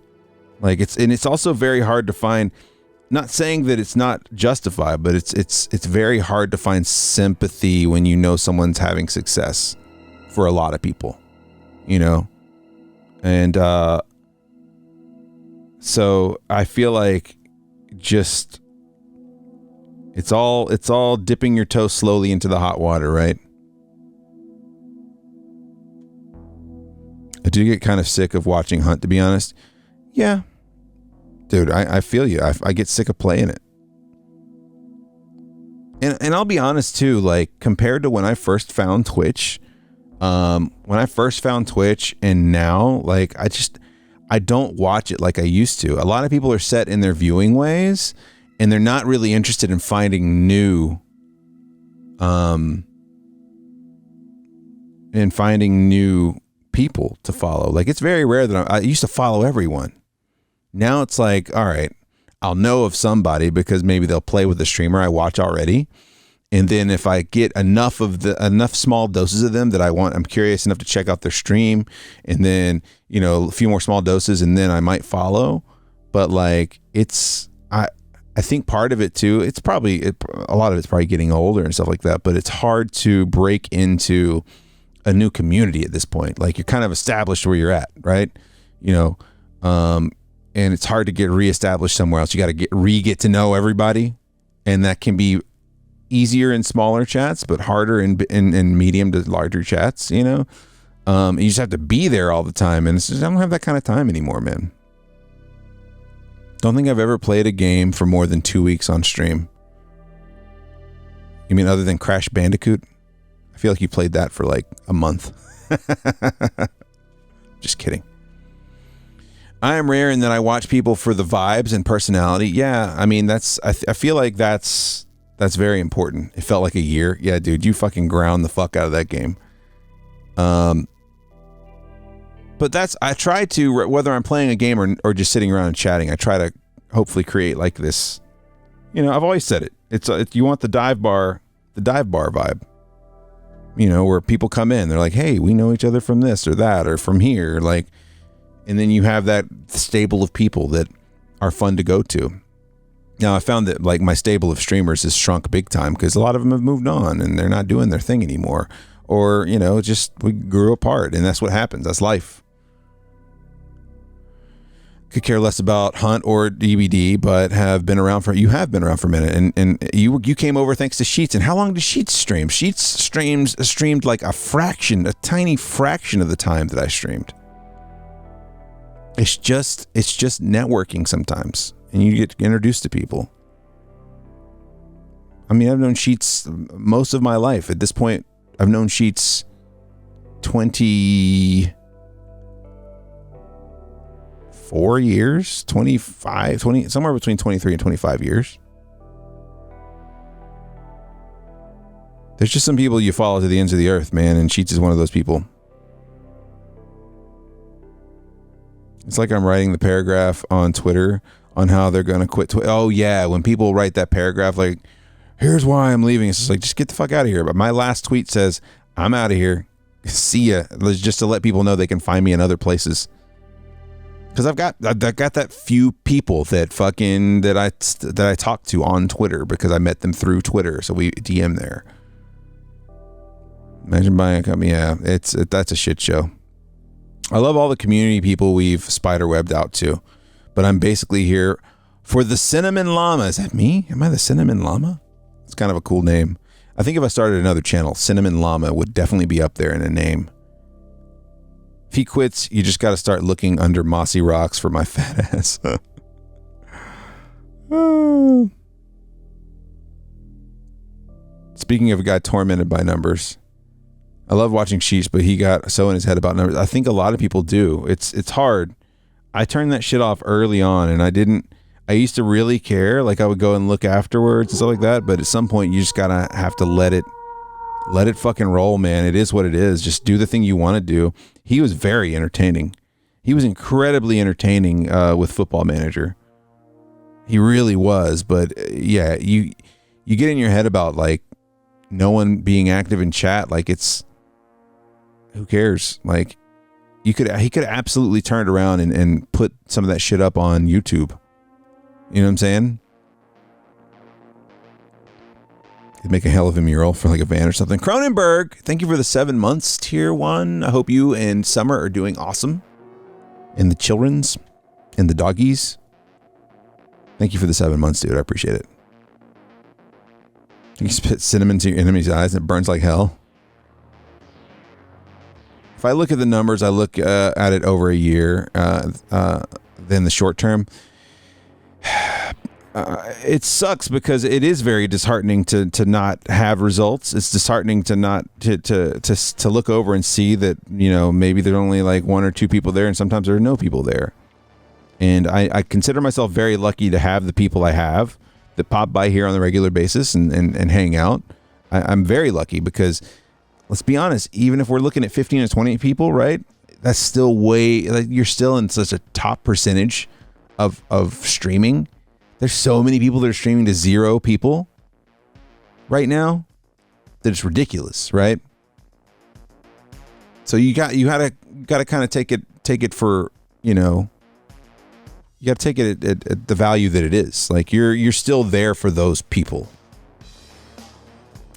Like, it's also very hard to find, not saying that it's not justified, but it's very hard to find sympathy when someone's having success for a lot of people, and so I feel like just it's all dipping your toe slowly into the hot water, right? I do get kind of sick of watching Hunt, to be honest. Yeah. Dude, I feel you. I get sick of playing it. And I'll be honest too, like, compared to when I first found Twitch, and now, like, I don't watch it like I used to. A lot of people are set in their viewing ways, and they're not really interested in finding new people to follow. Like, it's very rare that I used to follow everyone. Now it's like, all right, I'll know of somebody because maybe they'll play with the streamer I watch already. And then if I get enough small doses of them that I'm curious enough to check out their stream, and then, a few more small doses, and then I might follow. But like, I think part of it too, a lot of it's probably getting older and stuff like that, but it's hard to break into a new community at this point. Like, you're kind of established where you're at, right? And it's hard to get reestablished somewhere else. You got to get to know everybody, and that can be easier in smaller chats, but harder in medium to larger chats. You just have to be there all the time, and I don't have that kind of time anymore, man. Don't think I've ever played a game for more than 2 weeks on stream. You mean other than Crash Bandicoot? I feel like you played that for like a month. Just kidding. I am rare in that I watch people for the vibes and personality. Yeah, I mean, I feel like that's very important. It felt like a year. Yeah, dude, you fucking ground the fuck out of that game. But I try to, whether I'm playing a game or just sitting around and chatting, I try to hopefully create like this. I've always said it. It's you want the dive bar vibe. Where people come in, they're like, hey, we know each other from this or that or from here, like. And then you have that stable of people that are fun to go to. Now, I found that, like, my stable of streamers has shrunk big time because a lot of them have moved on and they're not doing their thing anymore. Or, just we grew apart, and that's what happens. That's life. Could care less about Hunt or DBD, but you have been around for a minute, and you came over thanks to Sheets. And how long does Sheets stream? Sheets streamed like a tiny fraction of the time that I streamed. It's just networking sometimes, and you get introduced to people. I mean, I've known Sheets most of my life. At this point, I've known Sheets 24 years, 25, 20, somewhere between 23 and 25 years. There's just some people you follow to the ends of the earth, man, and Sheets is one of those people. It's like I'm writing the paragraph on Twitter on how they're going to quit Twitter. Oh, yeah, when people write that paragraph, like, here's why I'm leaving. It's just like, just get the fuck out of here. But my last tweet says, I'm out of here. See ya. Just to let people know they can find me in other places. Because I've got that few people that I talk to on Twitter because I met them through Twitter. So we DM there. Imagine buying a company. Yeah, that's a shit show. I love all the community people we've spiderwebbed out to, but I'm basically here for the Cinnamon Llama. Is that me? Am I the Cinnamon Llama? It's kind of a cool name. I think if I started another channel, Cinnamon Llama would definitely be up there in a name. If he quits, you just got to start looking under mossy rocks for my fat ass. Speaking of a guy tormented by numbers, I love watching Sheesh, but he got so in his head about numbers. I think a lot of people do. It's hard. I turned that shit off early on, and I used to really care. Like, I would go and look afterwards and stuff like that, but at some point you just gotta have to let it fucking roll, man. It is what it is. Just do the thing you want to do. He was very entertaining. He was incredibly entertaining with Football Manager. He really was. But yeah, you get in your head about like no one being active in chat. Like, it's, who cares? Like, he could absolutely turn it around and put some of that shit up on YouTube. You know what I'm saying? He'd make a hell of a mural for like a van or something. Cronenberg, thank you for the 7 months, tier 1. I hope you and Summer are doing awesome. And the children's and the doggies. Thank you for the 7 months, dude. I appreciate it. You spit cinnamon to your enemy's eyes and it burns like hell. If I look at the numbers, I look at it over a year, then the short term. It sucks because it is very disheartening to not have results. It's disheartening to not to look over and see that, you know, maybe there's only like 1 or 2 people there, and sometimes there are no people there. And I consider myself very lucky to have the people I have that pop by here on the regular basis and hang out. I'm very lucky because, let's be honest, even if we're looking at 15 or 20 people, right? That's still way, like, you're still in such a top percentage of streaming. There's so many people that are streaming to 0 people right now that it's ridiculous, right? So you gotta kind of take it for, you know, you gotta take it at the value that it is. Like, you're still there for those people.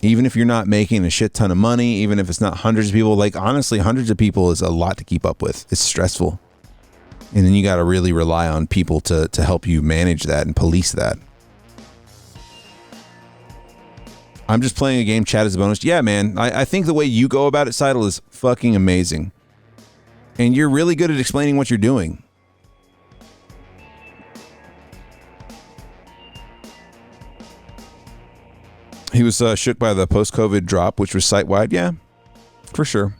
Even if you're not making a shit ton of money, even if it's not hundreds of people, like, honestly, hundreds of people is a lot to keep up with. It's stressful. And then you got to really rely on people to help you manage that and police that. I'm just playing a game, chat as a bonus. Yeah, man. I think the way you go about it, Seidel, is fucking amazing. And you're really good at explaining what you're doing. He was shook by the post-COVID drop, which was site-wide. Yeah, for sure.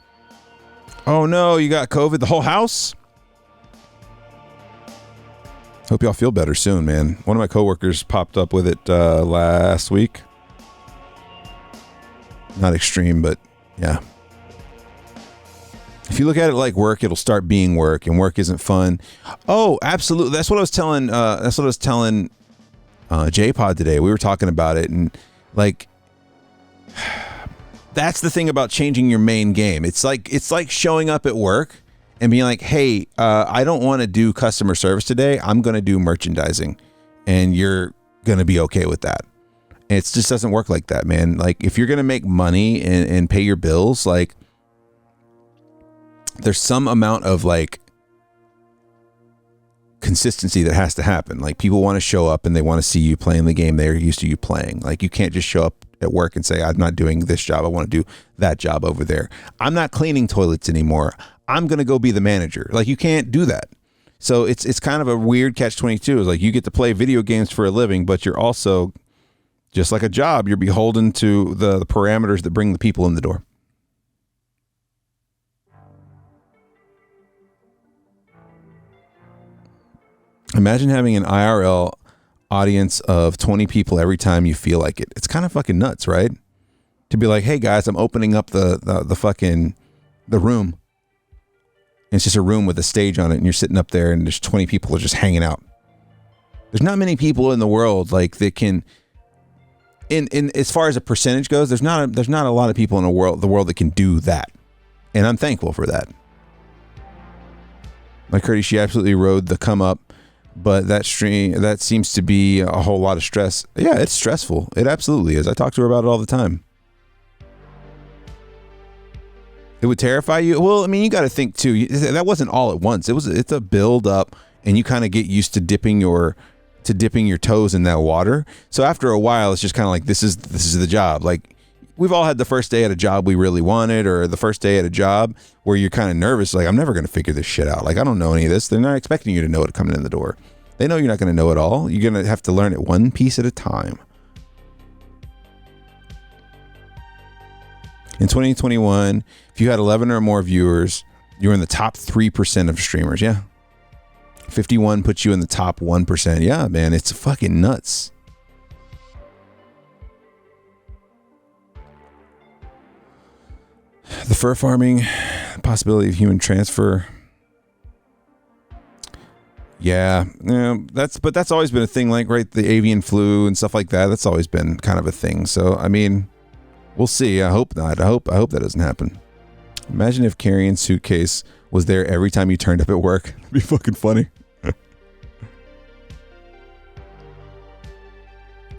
Oh, no, you got COVID? The whole house? Hope y'all feel better soon, man. One of my coworkers popped up with it last week. Not extreme, but yeah. If you look at it like work, it'll start being work, and work isn't fun. Oh, absolutely. That's what I was telling. J-Pod today. We were talking about it, and like, that's the thing about changing your main game. It's like showing up at work and being like, hey, I don't want to do customer service today. I'm going to do merchandising. And you're going to be okay with that. It just doesn't work like that, man. Like, if you're going to make money and pay your bills, like, there's some amount of like consistency that has to happen. Like, people want to show up and they want to see you playing the game they're used to you playing. Like, you can't just show up at work and say, I'm not doing this job. I want to do that job over there. I'm not cleaning toilets anymore. I'm going to go be the manager. Like, you can't do that. So it's kind of a weird catch-22. It's like, you get to play video games for a living, but you're also, just like a job, you're beholden to the parameters that bring the people in the door. Imagine having an IRL audience of 20 people every time you feel like it. It's kind of fucking nuts, right? To be like, hey guys, I'm opening up the fucking room. And it's just a room with a stage on it, and you're sitting up there and there's 20 people just hanging out. There's not many people in the world like that can, in as far as a percentage goes, there's not a lot of people in the world that can do that. And I'm thankful for that. Like Curtis, she absolutely rode the come up. But that seems to be a whole lot of stress. Yeah, it's stressful. It absolutely is. I talk to her about it all the time. It would terrify you. Well, I mean, you got to think too. That wasn't all at once. It's a build up, and you kind of get used to dipping your toes in that water. So after a while, it's just kind of like this is the job. Like we've all had the first day at a job we really wanted, or the first day at a job where you're kind of nervous. Like I'm never going to figure this shit out. Like I don't know any of this. They're not expecting you to know it coming in the door. They know you're not going to know it all. You're going to have to learn it one piece at a time. In 2021, if you had 11 or more viewers, you were in the top 3% of streamers. Yeah. 51 puts you in the top 1%. Yeah, man, it's fucking nuts. The fur farming, possibility of human transfer. Yeah, that's always been a thing, like, right, the avian flu and stuff like that. That's always been kind of a thing. So, I mean, we'll see. I hope not. I hope that doesn't happen. Imagine if Carrion's suitcase was there every time you turned up at work. It'd be fucking funny.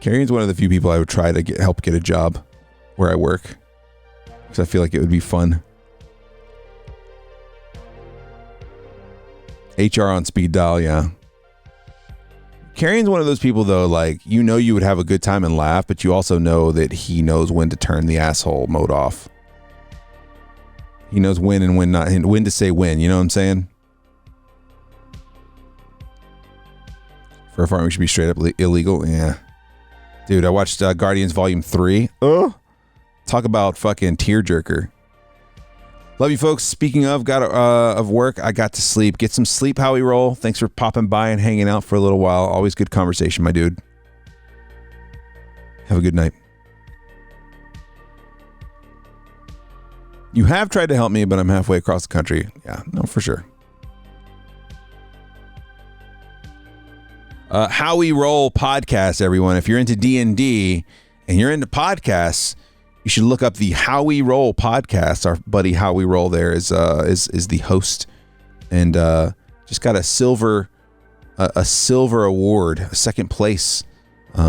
Carrion's one of the few people I would try to help get a job where I work, because I feel like it would be fun. HR on speed dial, yeah. Carrion's one of those people, though, like, you know you would have a good time and laugh, but you also know that he knows when to turn the asshole mode off. He knows when and when not, and when to say when, you know what I'm saying? Fur farming should be straight up illegal, yeah. Dude, I watched Guardians Volume 3. Talk about fucking tearjerker. Love you, folks. Speaking of work, I got to sleep. Get some sleep, Howie Roll. Thanks for popping by and hanging out for a little while. Always good conversation, my dude. Have a good night. You have tried to help me, but I'm halfway across the country. Yeah, no, for sure. Howie Roll podcast, everyone. If you're into D&D and you're into podcasts, you should look up the Howie Roll podcast. Our buddy Howie Roll there is the host, and just got a silver award, a second place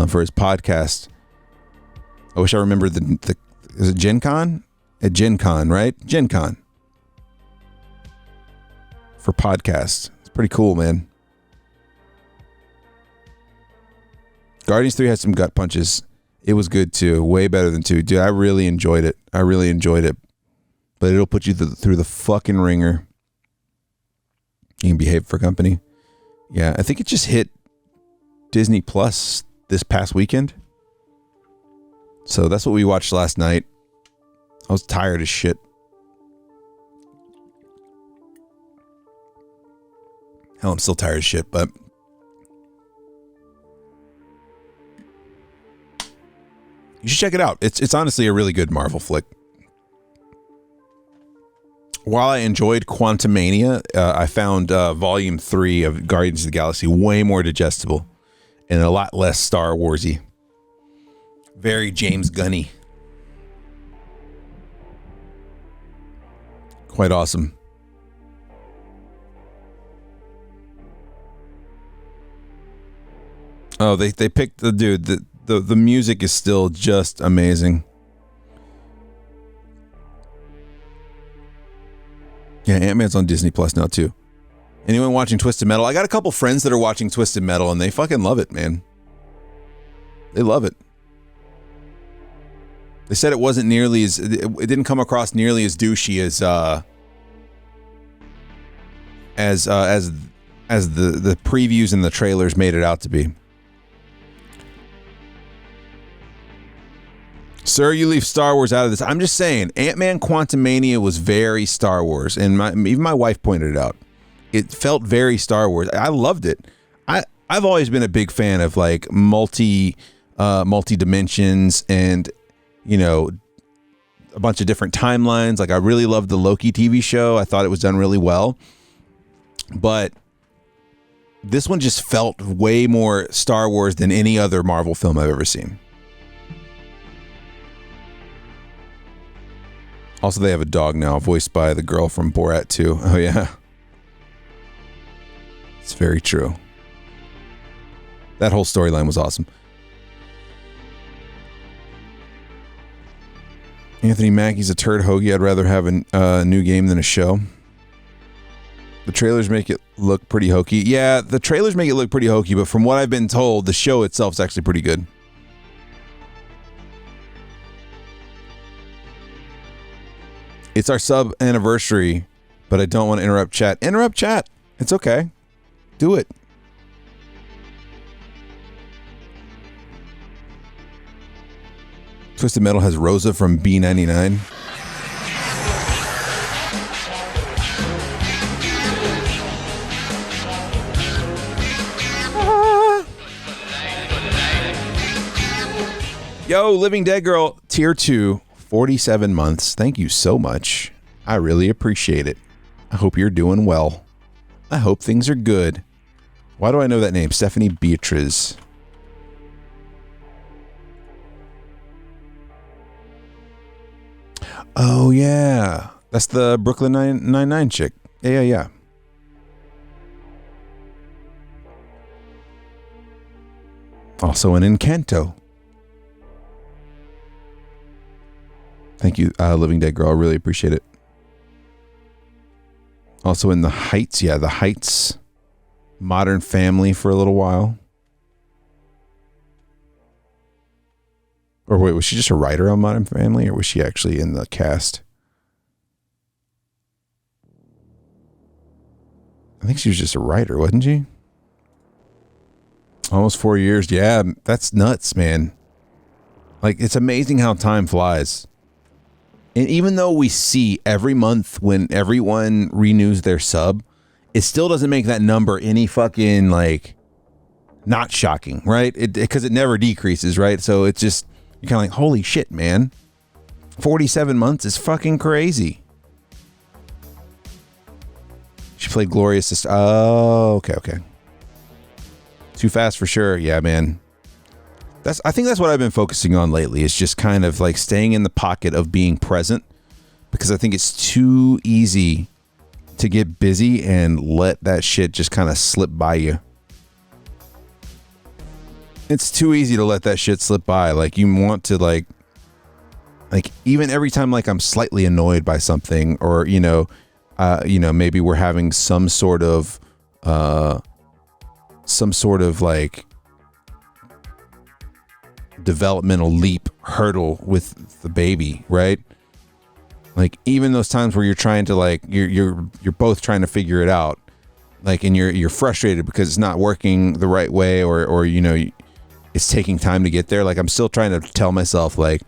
for his podcast. I wish I remembered the is it Gen Con? At Gen Con, right? Gen Con for podcasts. It's pretty cool, man. Guardians 3 had some gut punches. It was good too. Way better than 2. Dude, I really enjoyed it. But it'll put you through the fucking ringer. You can behave for company. Yeah, I think it just hit Disney Plus this past weekend. So that's what we watched last night. I was tired as shit. Hell, I'm still tired as shit, but you should check it out. It's honestly a really good Marvel flick. While I enjoyed Quantumania, I found Volume 3 of Guardians of the Galaxy way more digestible and a lot less Star Warsy. Very James Gunny. Quite awesome. Oh, they picked the dude. The music is still just amazing. Yeah, Ant-Man's on Disney Plus now too. Anyone watching Twisted Metal? I got a couple friends that are watching Twisted Metal and they fucking love it, man. They love it. They said it wasn't nearly as, it didn't come across nearly as douchey as the previews and the trailers made it out to be. Sir, you leave Star Wars out of this. I'm just saying, Ant-Man Quantumania was very Star Wars, and even my wife pointed it out. It felt very Star Wars. I loved it. I've always been a big fan of like multi dimensions and, you know, a bunch of different timelines. Like I really loved the Loki TV show. I thought it was done really well, but this one just felt way more Star Wars than any other Marvel film I've ever seen. Also, they have a dog now, voiced by the girl from Borat 2. Oh, yeah. It's very true. That whole storyline was awesome. Anthony Mackie's a turd hoagie. I'd rather have a new game than a show. The trailers make it look pretty hokey. Yeah, the trailers make it look pretty hokey, but from what I've been told, the show itself is actually pretty good. It's our sub anniversary, but I don't want to interrupt chat. Interrupt chat. It's okay. Do it. Twisted Metal has Rosa from B99. Yo, Living Dead Girl, tier 2, 47 months. Thank you so much. I really appreciate it. I hope you're doing well. I hope things are good. Why do I know that name? Stephanie Beatriz. Oh, yeah. That's the Brooklyn Nine-Nine chick. Yeah. Also an Encanto. Thank you, Living Dead Girl. I really appreciate it. Also in The Heights. Yeah, The Heights. Modern Family for a little while. Or wait, was she just a writer on Modern Family, or was she actually in the cast? I think she was just a writer, wasn't she? Almost 4 years. Yeah, that's nuts, man. Like, it's amazing how time flies. And even though we see every month when everyone renews their sub, it still doesn't make that number any fucking, like, not shocking, right? Because it never decreases, right? So it's just, you're kind of like, holy shit, man. 47 months is fucking crazy. She played Gloria's sister. Oh, okay. Too fast for sure. Yeah, man. I think that's what I've been focusing on lately, is just kind of like staying in the pocket of being present, because I think it's too easy to get busy and let that shit just kind of slip by you. It's too easy to let that shit slip by. Like, you want to like even every time, like, I'm slightly annoyed by something, or, maybe we're having some sort of like developmental leap hurdle with the baby, right? Like, even those times where you're trying to, like, you're both trying to figure it out, like, and you're frustrated because it's not working the right way, or it's taking time to get there. Like, I'm still trying to tell myself, like,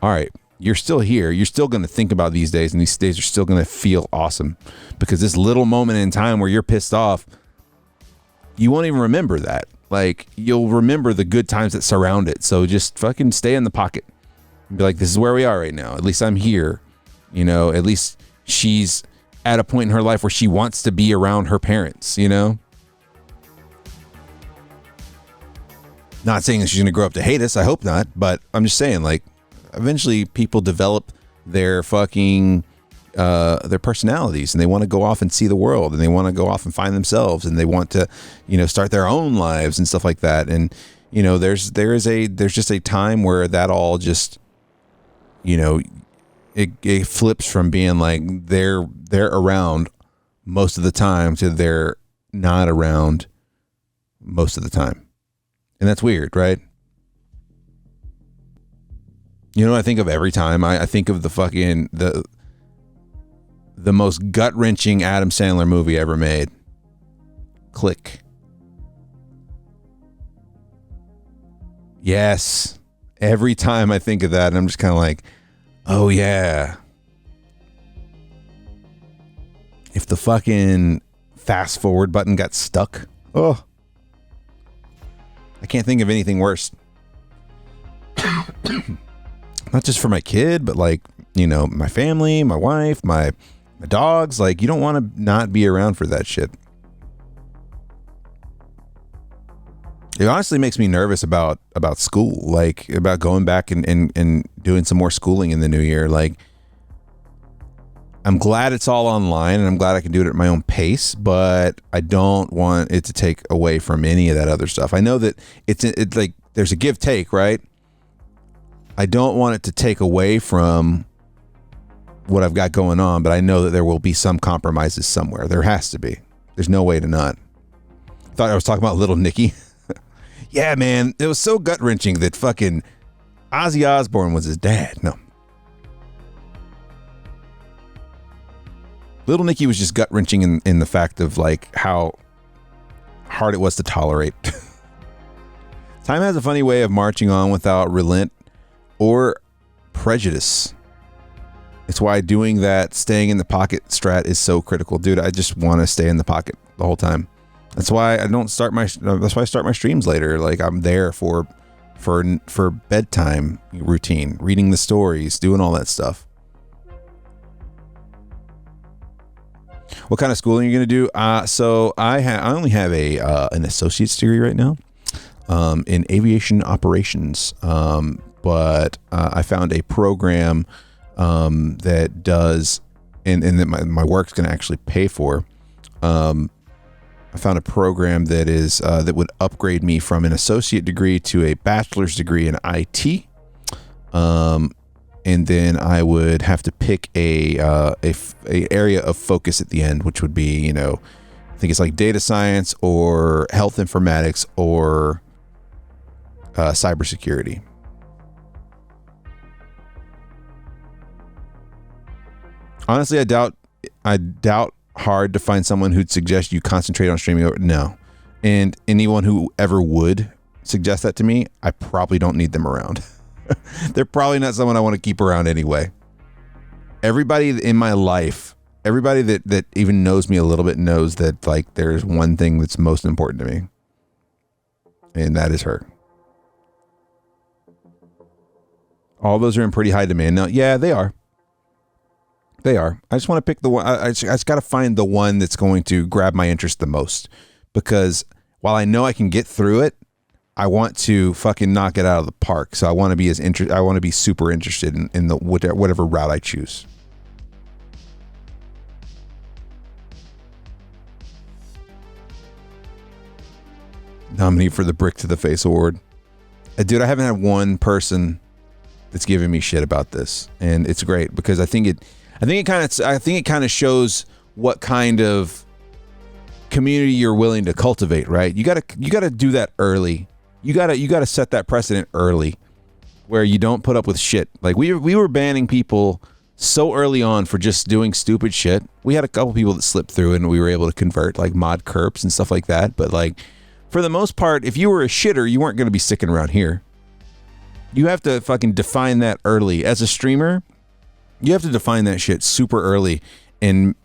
all right, you're still here, you're still going to think about these days, and these days are still going to feel awesome, because this little moment in time where you're pissed off, you won't even remember that. Like, you'll remember the good times that surround it. So just fucking stay in the pocket and be like, this is where we are right now. At least I'm here. At least she's at a point in her life where she wants to be around her parents, Not saying that she's going to grow up to hate us. I hope not. But I'm just saying, like, eventually people develop their fucking their personalities, and they want to go off and see the world, and they want to go off and find themselves, and they want to start their own lives and stuff like that. And there's just a time where that all just it flips from being like they're around most of the time to they're not around most of the time. And that's weird, right? I think of every time I think of the most gut-wrenching Adam Sandler movie ever made. Click. Yes. Every time I think of that, I'm just kind of like, oh yeah. If the fucking fast forward button got stuck, I can't think of anything worse. Not just for my kid, but like, my family, my wife, my dogs. Like, you don't want to not be around for that shit. It honestly makes me nervous about school, like about going back and doing some more schooling in the new year. Like, I'm glad it's all online, and I'm glad I can do it at my own pace, but I don't want it to take away from any of that other stuff. I know that it's like there's a give take, right? I don't want it to take away from what I've got going on, but I know that there will be some compromises somewhere. There has to be. There's no way to not. Thought I was talking about Little Nicky. Yeah, man. It was so gut-wrenching that fucking Ozzy Osbourne was his dad. No. Little Nicky was just gut-wrenching in the fact of like how hard it was to tolerate. Time has a funny way of marching on without relent or prejudice. It's why doing that, staying in the pocket strat is so critical. Dude, I just want to stay in the pocket the whole time. That's why I start my streams later. Like I'm there for bedtime routine, reading the stories, doing all that stuff. What kind of schooling are you going to do? So I only have an associate's degree right now in aviation operations. But I found a program that does, and that my work's going to actually pay for. I found a program that is that would upgrade me from an associate degree to a bachelor's degree in IT. And then I would have to pick a area of focus at the end, which would be, I think it's like data science or health informatics or cybersecurity. Honestly, I doubt hard to find someone who'd suggest you concentrate on streaming. No. And anyone who ever would suggest that to me, I probably don't need them around. They're probably not someone I want to keep around anyway. Everybody in my life, everybody that even knows me a little bit knows that like there's one thing that's most important to me. And that is her. All those are in pretty high demand now. Yeah, they are. They are. I just want to pick the one. I just got to find the one that's going to grab my interest the most, because while I know I can get through it, I want to fucking knock it out of the park. So I want to be I want to be super interested in the whatever route I choose. Nominee for the Brick to the Face Award. Dude, I haven't had one person that's giving me shit about this, and it's great because I think it kind of shows what kind of community you're willing to cultivate, right? You gotta do that early. You gotta set that precedent early, where you don't put up with shit. Like we were banning people so early on for just doing stupid shit. We had a couple people that slipped through and we were able to convert, like Mod Kerps and stuff like that. But like for the most part, if you were a shitter, you weren't going to be sticking around here. You have to fucking define that early. As a streamer, you have to define that shit super early and,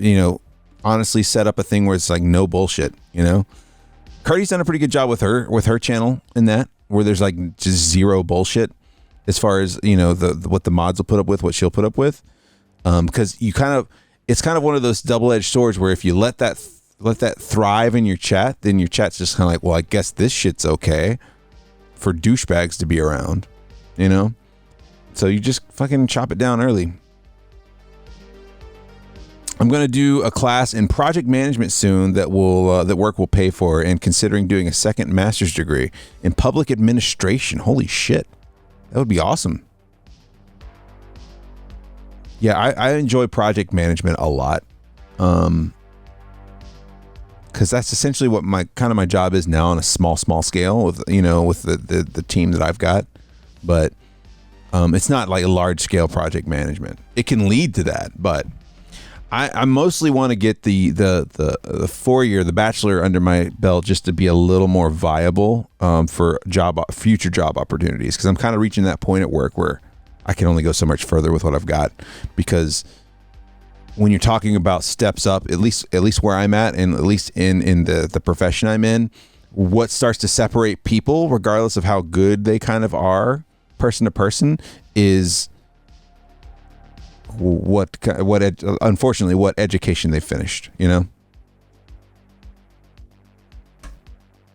honestly set up a thing where it's like no bullshit, Cardi's done a pretty good job with her channel in that, where there's like just zero bullshit as far as, what the mods will put up with, what she'll put up with. Because it's kind of one of those double-edged swords where if you let that thrive in your chat, then your chat's just kind of like, well, I guess this shit's okay for douchebags to be around, So you just fucking chop it down early. I'm going to do a class in project management soon that work will pay for, and considering doing a second master's degree in public administration. Holy shit. That would be awesome. Yeah, I enjoy project management a lot. Because that's essentially what my job is now on a small scale with the team that I've got. But it's not like a large scale project management. It can lead to that, but I mostly want to get the 4-year, the bachelor under my belt, just to be a little more viable for future job opportunities, because I'm kind of reaching that point at work where I can only go so much further with what I've got. Because when you're talking about steps up, at least where I'm at, and at least in the profession I'm in, what starts to separate people, regardless of how good they kind of are, person to person, is unfortunately what education they finished. I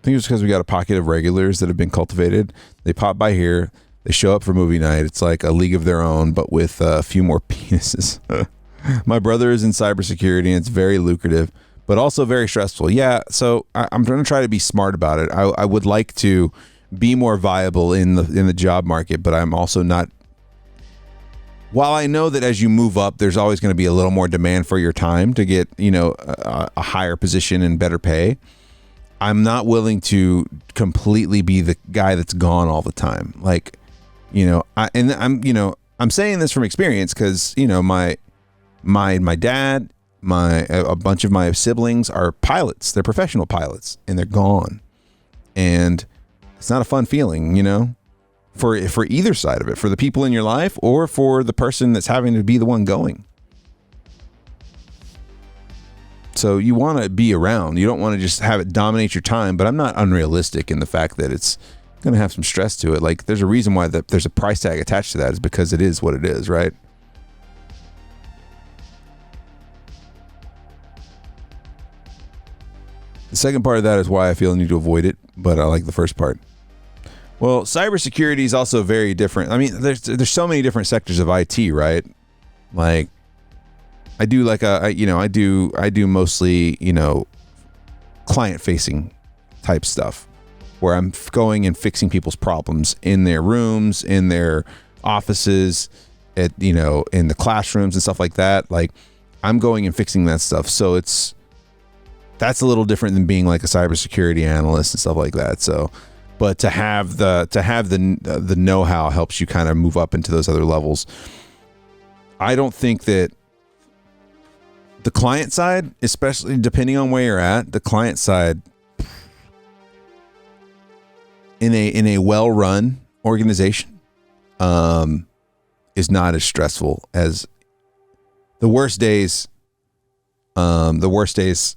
think it's because we got a pocket of regulars that have been cultivated. They pop by here, they show up for movie night. It's like a league of their own, but with a few more penises. My brother is in cybersecurity, and it's very lucrative, but also very stressful. Yeah, so I'm going to try to be smart about it. I would like to be more viable in the job market, but I'm also not. while I know that as you move up, there's always going to be a little more demand for your time to get, a higher position and better pay. I'm not willing to completely be the guy that's gone all the time. Like, I'm saying this from experience because, my dad, a bunch of my siblings are pilots. They're professional pilots and they're gone. And it's not a fun feeling, for either side of it, for the people in your life or for the person that's having to be the one going. So you want to be around. You don't want to just have it dominate your time, but I'm not unrealistic in the fact that it's going to have some stress to it. Like, there's a reason why there's a price tag attached to that, is because it is what it is, right? The second part of that is why I feel I need to avoid it, but I like the first part. Well, cybersecurity is also very different. I mean, there's so many different sectors of IT, right? Like, I do I do mostly, client-facing type stuff, where I'm going and fixing people's problems in their rooms, in their offices, in the classrooms and stuff like that. Like, I'm going and fixing that stuff. So that's a little different than being like a cybersecurity analyst and stuff like that. So, but to have the know-how helps you kind of move up into those other levels. I don't think that the client side, especially depending on where you're at, the client side in a well-run organization is not as stressful as the worst days. The worst days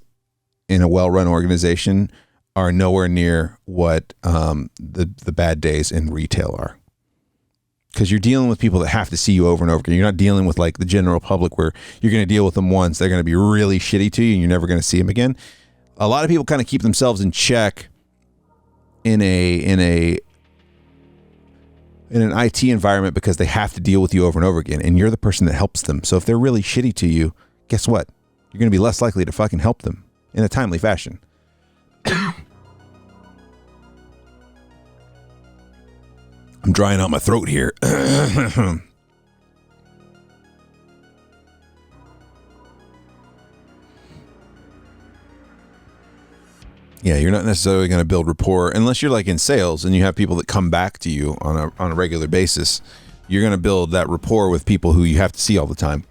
in a well-run organization are nowhere near what the bad days in retail are. Because you're dealing with people that have to see you over and over again. You're not dealing with like the general public where you're going to deal with them once. They're going to be really shitty to you and you're never going to see them again. A lot of people kind of keep themselves in check in an IT environment because they have to deal with you over and over again. And you're the person that helps them. So if they're really shitty to you, guess what? You're going to be less likely to fucking help them in a timely fashion. I'm drying out my throat here. Yeah, you're not necessarily going to build rapport unless you're like in sales and you have people that come back to you on a regular basis. You're going to build that rapport with people who you have to see all the time.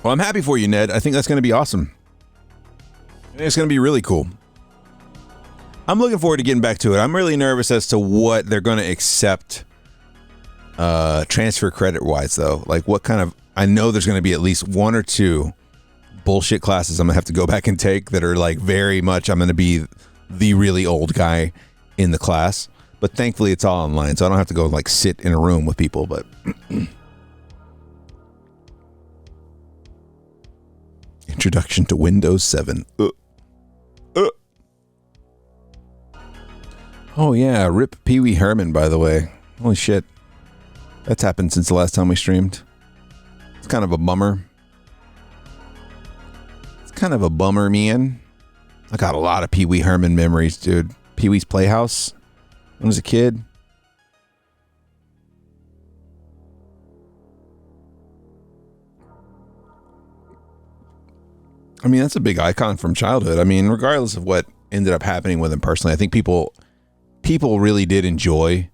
Well, I'm happy for you, Ned. I think that's going to be awesome. I think it's going to be really cool. I'm looking forward to getting back to it. I'm really nervous as to what they're going to accept transfer credit wise, though. Like, what kind of... I know there's going to be at least one or two bullshit classes I'm going to have to go back and take that are like very much I'm going to be the really old guy in the class. But thankfully it's all online, so I don't have to go like sit in a room with people. But Introduction to Windows 7. Oh yeah, rip PeeWee Herman, by the way. Holy shit. That's happened since the last time we streamed. It's kind of a bummer. It's kind of a bummer, man. I got a lot of PeeWee Herman memories, dude. Pee-wee's Playhouse when I was a kid. I mean, that's a big icon from childhood. I mean, regardless of what ended up happening with him personally, I think people really did enjoy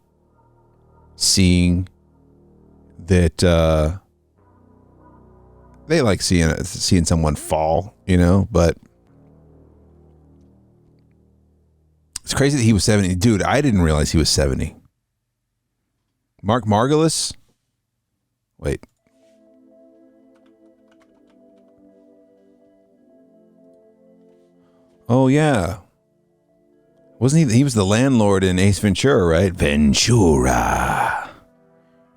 seeing that they like seeing someone fall, but it's crazy that he was 70. Dude, I didn't realize he was 70. Mark Margolis? Wait. Oh, yeah. Wasn't he was the landlord in Ace Ventura, right? Ventura.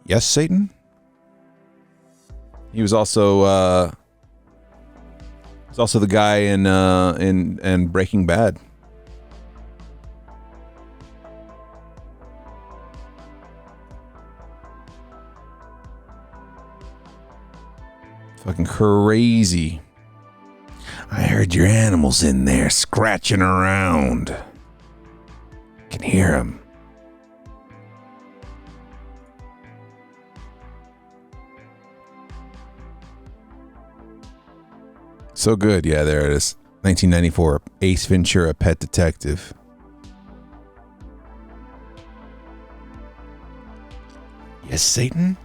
Yes, Satan? He was also the guy in Breaking Bad. Fucking crazy. I heard your animals in there scratching around. Can hear them. So good. Yeah, there it is. 1994, Ace Ventura, Pet Detective. Yes, Satan?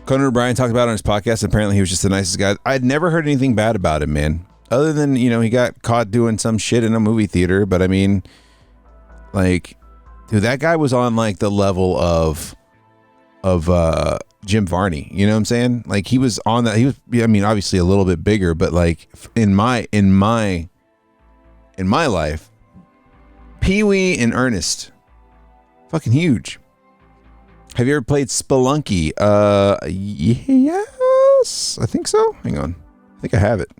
Conan O'Brien talked about it on his podcast. Apparently, he was just the nicest guy. I'd never heard anything bad about him, man. Other than, he got caught doing some shit in a movie theater. But I mean, like, dude, that guy was on like the level of Jim Varney. You know what I'm saying? Like, he was on that. He was, I mean, obviously a little bit bigger, but like in my life, PeeWee and Ernest, fucking huge. Have you ever played Spelunky? Yes, I think so. Hang on. I think I have it.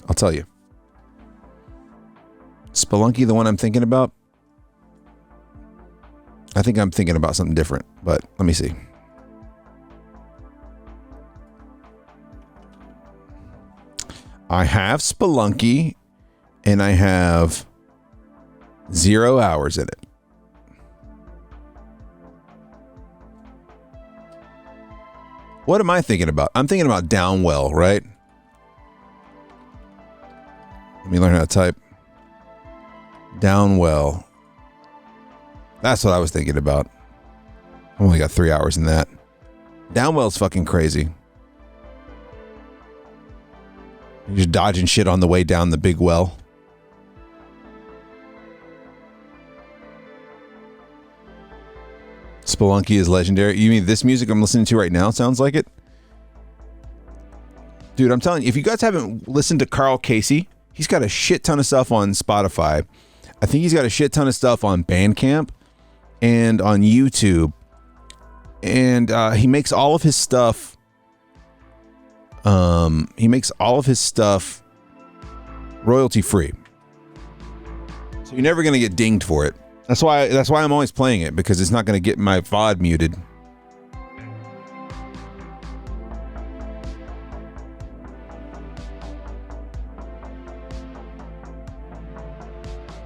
I'll tell you. Spelunky, the one I'm thinking about? I think I'm thinking about something different, but let me see. I have Spelunky, and I have 0 hours in it. What am I thinking about? I'm thinking about Downwell, right? Let me learn how to type. Downwell. That's what I was thinking about. I only got 3 hours in that. Downwell's fucking crazy. You're just dodging shit on the way down the big well. Spelunky is legendary. You mean this music I'm listening to right now sounds like it? Dude, I'm telling you, if you guys haven't listened to Carl Casey, he's got a shit ton of stuff on Spotify. I think he's got a shit ton of stuff on Bandcamp and on YouTube. And he makes all of his stuff. Royalty free. So you're never gonna get dinged for it. That's why I'm always playing it, because it's not going to get my VOD muted.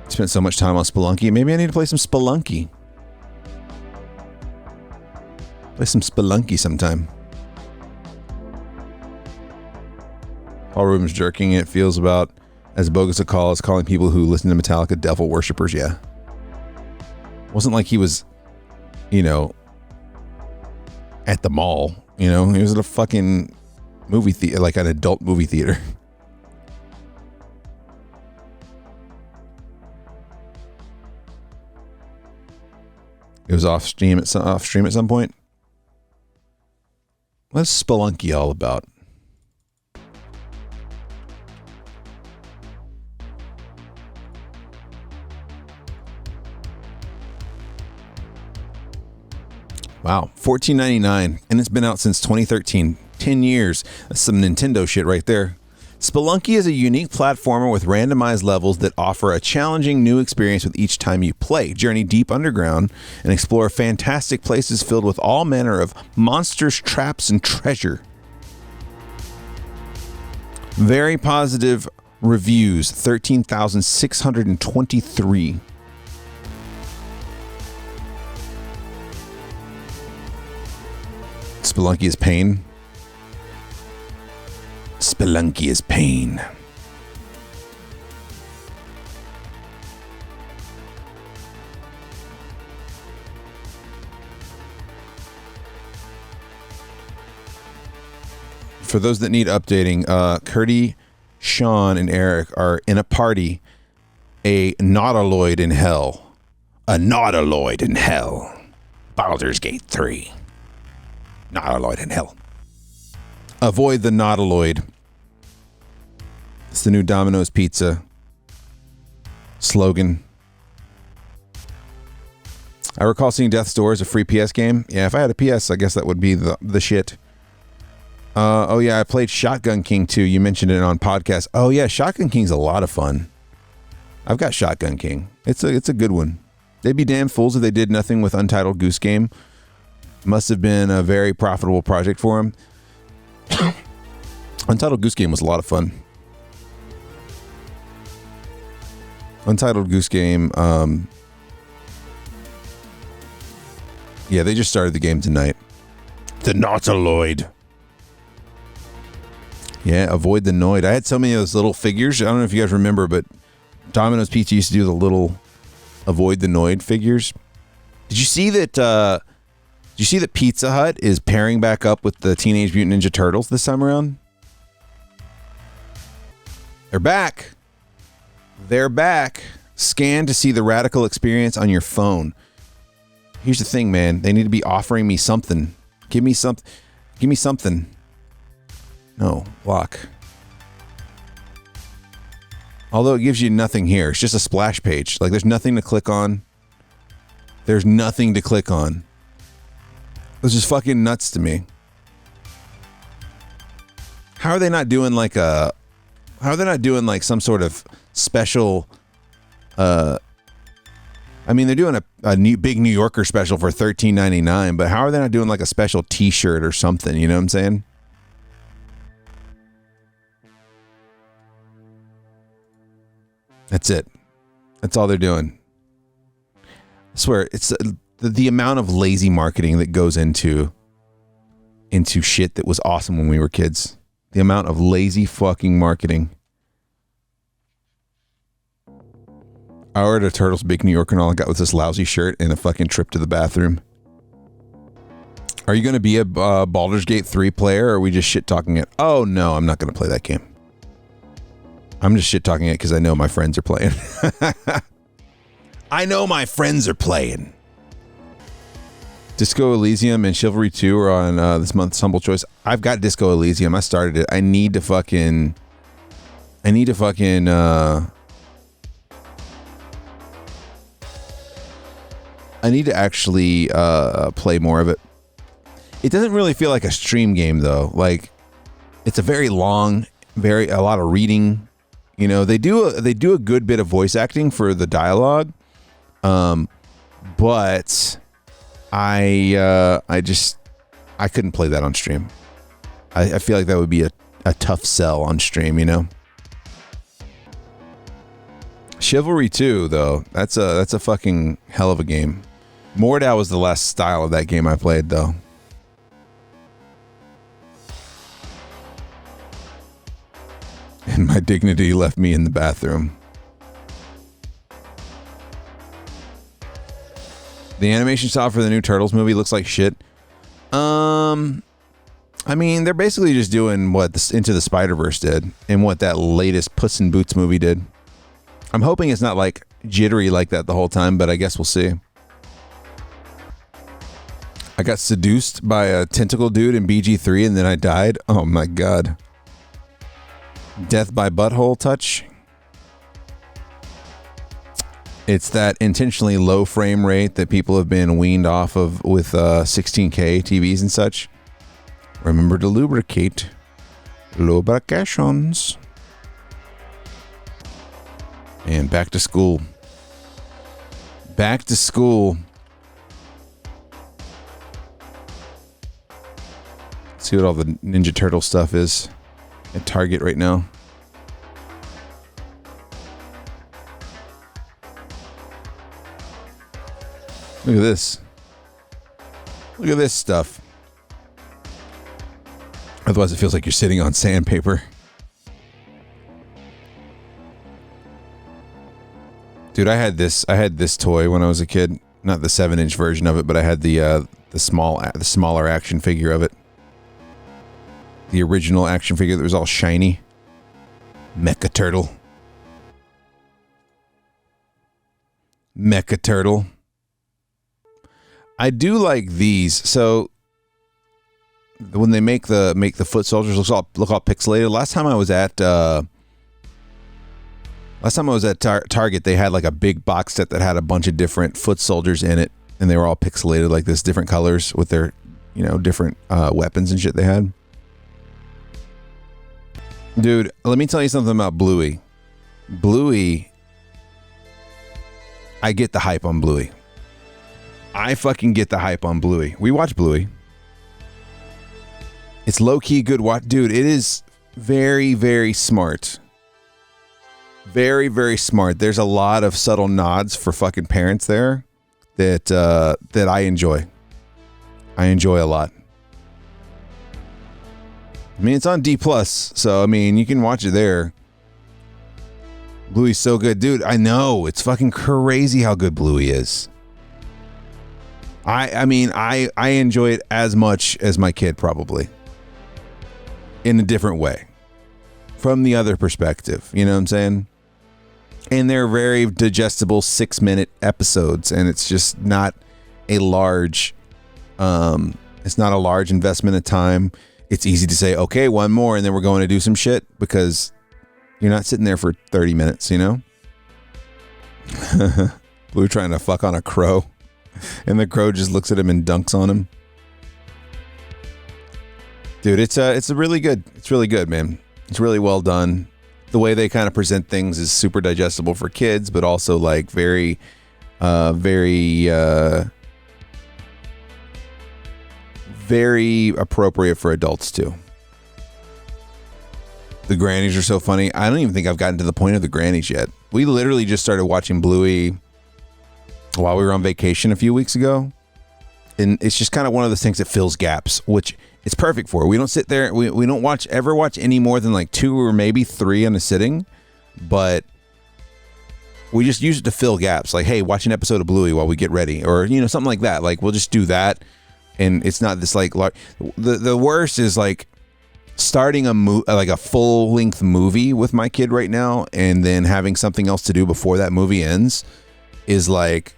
Spent so much time on Spelunky. Maybe I need to play some Spelunky. Play some Spelunky sometime. Paul Rubens jerking it feels about as bogus a call as calling people who listen to Metallica devil worshippers. Yeah. Wasn't like he was, at the mall. He was at a fucking movie theater, like an adult movie theater. It was off stream at some point. What's Spelunky all about? Wow, $14.99, and it's been out since 2013. 10 years. That's some Nintendo shit right there. Spelunky is a unique platformer with randomized levels that offer a challenging new experience with each time you play. Journey deep underground and explore fantastic places filled with all manner of monsters, traps, and treasure. Very positive reviews, 13,623. Spelunky is pain. Spelunky is pain. For those that need updating, Curdy, Sean, and Eric are in a party. A Nautiloid in hell. A Nautiloid in hell. Baldur's Gate 3. Nautiloid in hell. Avoid the Nautiloid. It's the new Domino's Pizza slogan. I recall seeing Death's Door as a free PS game. Yeah, if I had a PS, I guess that would be the shit. Oh yeah, I played Shotgun King too. You mentioned it on podcast. Oh yeah, Shotgun King's a lot of fun. I've got Shotgun King. It's a good one. They'd be damn fools if they did nothing with Untitled Goose Game. Must have been a very profitable project for him. Untitled Goose Game was a lot of fun. Untitled Goose Game Yeah, they just started the game tonight. The Nautiloid. Yeah, avoid the Noid. I had so many of those little figures. I don't know if you guys remember, but Domino's Pizza used to do the little avoid the Noid figures. Did you see that? Did you see that Pizza Hut is pairing back up with the Teenage Mutant Ninja Turtles this time around? They're back. They're back. Scan to see the radical experience on your phone. Here's the thing, man. They need to be offering me something. Give me something. Give me something. No, lock. Although it gives you nothing here. It's just a splash page. Like, there's nothing to click on. There's nothing to click on. This is fucking nuts to me. How are they not doing like a... How are they not doing like some sort of special... I mean, they're doing a new big New Yorker special for $13.99, but how are they not doing like a special t-shirt or something? You know what I'm saying? That's it. That's all they're doing. I swear, it's the amount of lazy marketing that goes into shit that was awesome when we were kids. The amount of lazy fucking marketing. I ordered a Turtles Big New Yorker and all I got was this lousy shirt and a fucking trip to the bathroom. Are you going to be a Baldur's Gate 3 player, or are we just shit-talking it? Oh, no, I'm not going to play that game. I'm just shit-talking it because I know my friends are playing. I know my friends are playing. Disco Elysium and Chivalry 2 are on this month's Humble Choice. I've got Disco Elysium. I started it. I need to actually play more of it. It doesn't really feel like a stream game though. Like, it's a very long, a lot of reading. You know, they do a good bit of voice acting for the dialogue, but I couldn't play that on stream. I feel like that would be a tough sell on stream. You know. Chivalry 2 though, that's a fucking hell of a game. Mordau was the last style of that game I played, though. And my dignity left me in the bathroom. The animation style for the new Turtles movie looks like shit. I mean, they're basically just doing what Into the Spider-Verse did and what that latest Puss in Boots movie did. I'm hoping it's not like jittery like that the whole time, but I guess we'll see. I got seduced by a tentacle dude in BG3 and then I died. Oh my god. Death by butthole touch. It's that intentionally low frame rate that people have been weaned off of with 16K TVs and such. Remember to lubricate. Lubrications. And back to school. Back to school. See what all the Ninja Turtle stuff is at Target right now. Look at this. Look at this stuff. Otherwise it feels like you're sitting on sandpaper. Dude, I had this toy when I was a kid. Not the 7-inch version of it, but I had the smaller action figure of it. The original action figure that was all shiny. Mecha Turtle. Mecha Turtle. I do like these. So when they make the foot soldiers look all pixelated. Last time I was at Target, they had like a big box set that had a bunch of different foot soldiers in it, and they were all pixelated like this, different colors with their, different weapons and shit they had. Dude, let me tell you something about Bluey. Bluey, I get the hype on Bluey. I fucking get the hype on Bluey. We watch Bluey. It's low-key good watch. Dude, it is very, very smart. Very, very smart. There's a lot of subtle nods for fucking parents there that I enjoy. I enjoy a lot. I mean, it's on D+, so I mean, you can watch it there. Bluey's so good, dude. I know, it's fucking crazy how good Bluey is. I mean, I enjoy it as much as my kid, probably, in a different way, from the other perspective. You know what I'm saying? And they're very digestible 6-minute episodes, and it's just not a large it's not a large investment of time. It's easy to say, okay, one more, and then we're going to do some shit, because you're not sitting there for 30 minutes, you know? Blue trying to fuck on a crow, and the crow just looks at him and dunks on him. Dude, it's really good. It's really good, man. It's really well done. The way they kind of present things is super digestible for kids, but also like very appropriate for adults too. The grannies are so funny. I don't even think I've gotten to the point of the grannies yet. We literally just started watching Bluey while we were on vacation a few weeks ago. And it's just kind of one of those things that fills gaps, which it's perfect for. We don't sit there. We don't ever watch any more than like 2 or maybe 3 on a sitting, but we just use it to fill gaps. Like, hey, watch an episode of Bluey while we get ready, or, you know, something like that. Like, we'll just do that. And it's not this like, the worst is like starting a full length movie with my kid right now, and then having something else to do before that movie ends is like,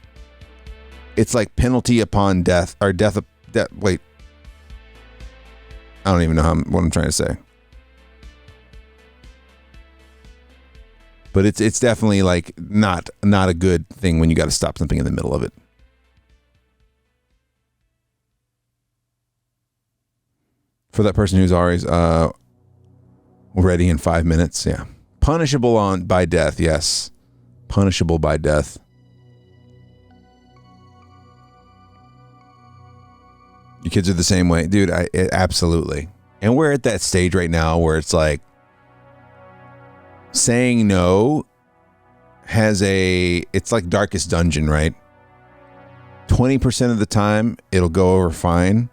it's like penalty upon death, or death. Wait, I don't even know what I'm trying to say. But it's definitely like not a good thing when you got to stop something in the middle of it. For that person who's always ready in 5 minutes, yeah. Punishable by death, yes. Punishable by death. Your kids are the same way, dude. Absolutely. And we're at that stage right now where it's like saying no it's like Darkest Dungeon, right? 20% of the time it'll go over fine.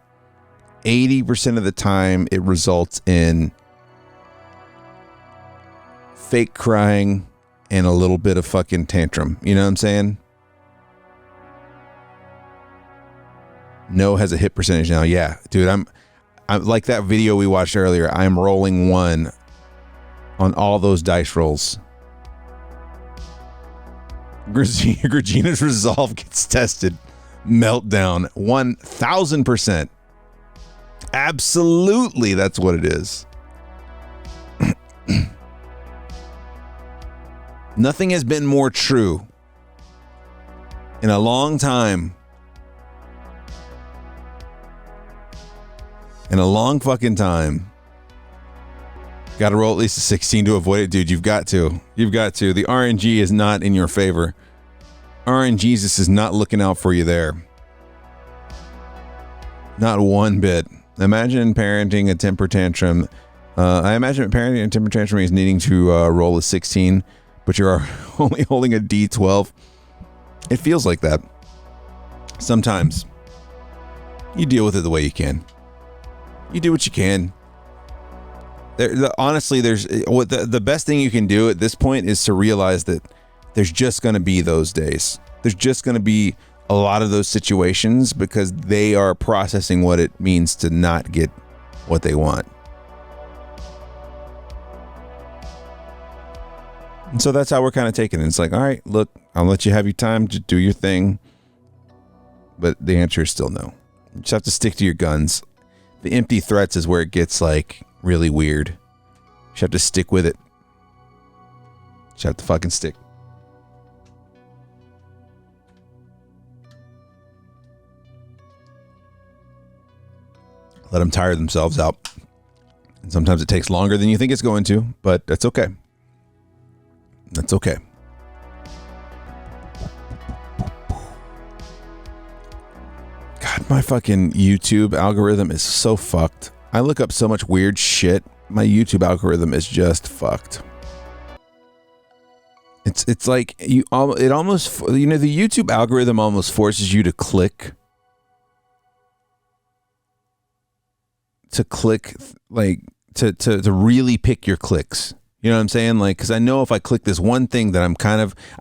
80% of the time it results in fake crying and a little bit of fucking tantrum. You know what I'm saying? No has a hit percentage now. Yeah, dude, I'm like that video we watched earlier. I'm rolling 1 on all those dice rolls. Regina's resolve gets tested. Meltdown. 1000%. Absolutely, that's what it is. Nothing has been more true in a long time. In a long fucking time. Got to roll at least a 16 to avoid it, dude. You've got to. You've got to. The RNG is not in your favor. RNGesus is not looking out for you there. Not one bit. Imagine parenting a temper tantrum. I imagine parenting a temper tantrum is needing to roll a 16, but you're only holding a D12. It feels like that. Sometimes. You deal with it the way you can. You do what you can. Honestly, the best thing you can do at this point is to realize that there's just going to be those days. There's just going to be a lot of those situations, because they are processing what it means to not get what they want. And so that's how we're kind of taking it. It's like, all right, look, I'll let you have your time to do your thing. But the answer is still no. You just have to stick to your guns. The empty threats is where it gets like really weird. You just have to stick with it. You just have to fucking stick. Let them tire themselves out. And sometimes it takes longer than you think it's going to, but that's okay. That's okay. God, my fucking YouTube algorithm is so fucked. I look up so much weird shit. My YouTube algorithm is just fucked. It's like it almost, you know, the YouTube algorithm almost forces you to click to click, like to really pick your clicks. You know what I'm saying? Like, because I know if I click this one thing that I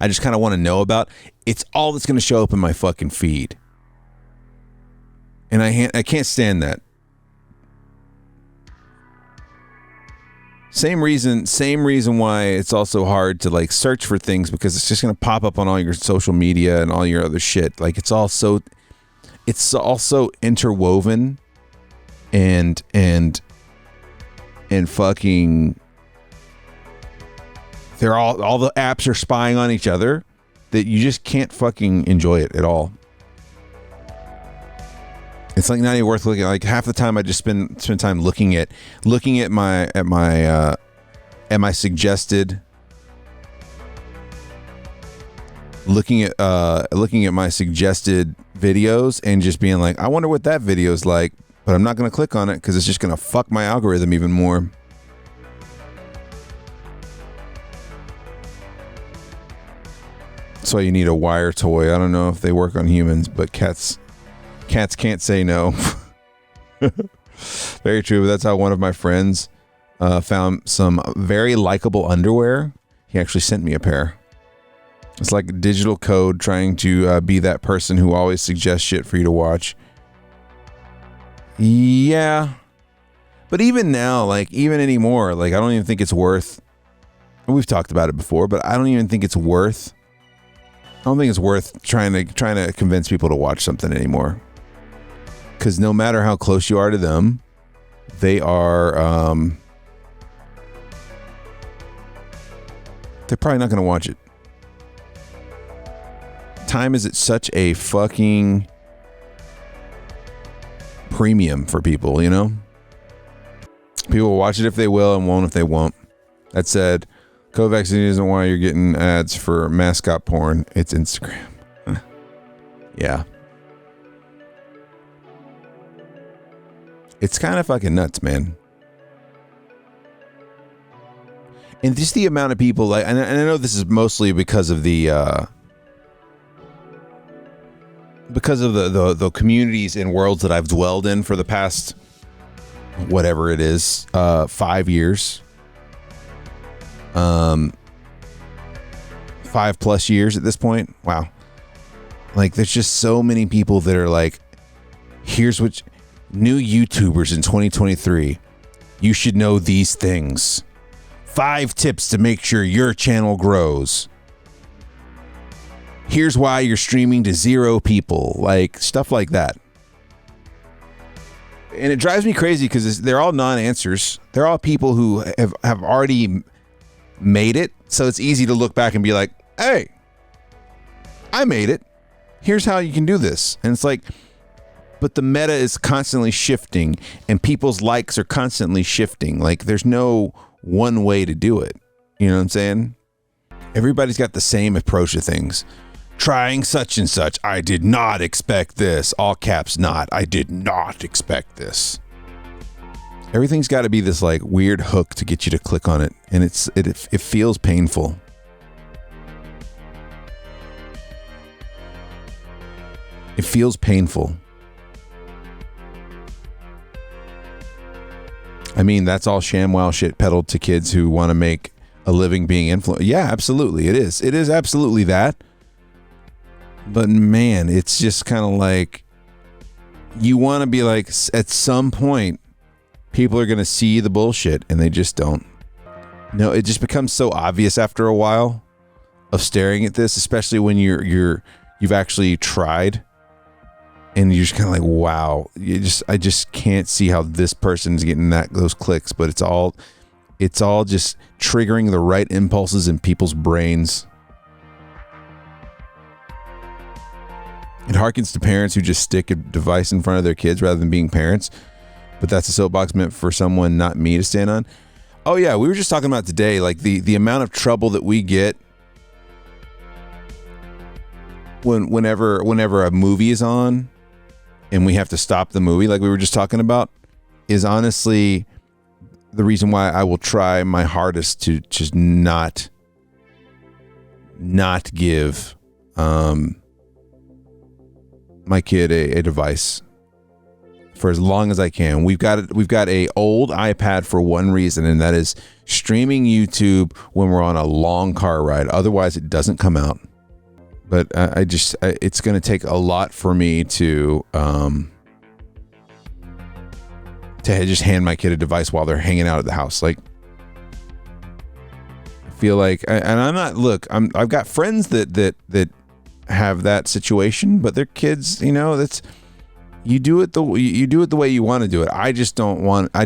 just kind of want to know about, it's all that's going to show up in my fucking feed. And I can't stand that. Same reason why it's also hard to like search for things, because it's just going to pop up on all your social media and all your other shit. Like it's also interwoven and fucking, they're all the apps are spying on each other, that you just can't fucking enjoy it at all. It's like not even worth looking. Like half the time I just spend time looking at my suggested videos and just being like, I wonder what that video is like, but I'm not going to click on it because it's just going to fuck my algorithm even more. That's why you need a wire toy. I don't know if they work on humans, but cats can't say no. Very true. But that's how one of my friends found some very likable underwear. He actually sent me a pair. It's like a digital code trying to be that person who always suggests shit for you to watch. Yeah. But even now, like even anymore, like I don't even think it's worth, we've talked about it before, but I don't even think it's worth, I don't think it's worth trying to convince people to watch something anymore. Because no matter how close you are to them, they are, they're probably not going to watch it. Time is at such a fucking premium for people, you know? People will watch it if they will and won't if they won't. That said, COVID isn't why you're getting ads for mascot porn. It's Instagram. Yeah. It's kind of fucking nuts, man. And just the amount of people, like, and I know this is mostly because of the communities and worlds that I've dwelled in for the past, whatever it is, 5 years, 5+ years at this point. Wow. Like, there's just so many people that are like, here's what new YouTubers in 2023, you should know these things. 5 tips to make sure your channel grows. Here's why you're streaming to 0 people. Like stuff like that. And it drives me crazy because they're all non-answers. They're all people who have already made it. So it's easy to look back and be like, hey, I made it. Here's how you can do this. And it's like, but the meta is constantly shifting and people's likes are constantly shifting. Like there's no one way to do it. You know what I'm saying? Everybody's got the same approach to things. Trying such and such. I did not expect this. All caps not. I did not expect this. Everything's got to be this like weird hook to get you to click on it. And it feels painful. It feels painful. I mean, that's all ShamWow shit peddled to kids who want to make a living being influenced. Yeah, absolutely. It is. It is absolutely that. But man, it's just kind of like, you want to be like, at some point, people are going to see the bullshit and they just don't. No, it just becomes so obvious after a while of staring at this, especially when you've actually tried. And you're just kind of like, wow, I just can't see how this person's getting those clicks, but it's all just triggering the right impulses in people's brains. It harkens to parents who just stick a device in front of their kids rather than being parents. But that's a soapbox meant for someone, not me, to stand on. Oh yeah, we were just talking about today, like the amount of trouble that we get whenever a movie is on. And we have to stop the movie, like we were just talking about, is honestly the reason why I will try my hardest to just not give my kid a device for as long as I can. We've got a old iPad for one reason, and that is streaming YouTube when we're on a long car ride. Otherwise, it doesn't come out. But it's going to take a lot for me to just hand my kid a device while they're hanging out at the house. Like, I feel like, and I'm not. Look, I've got friends that have that situation, but their kids, that's. You do it the way you want to do it. I just don't want. I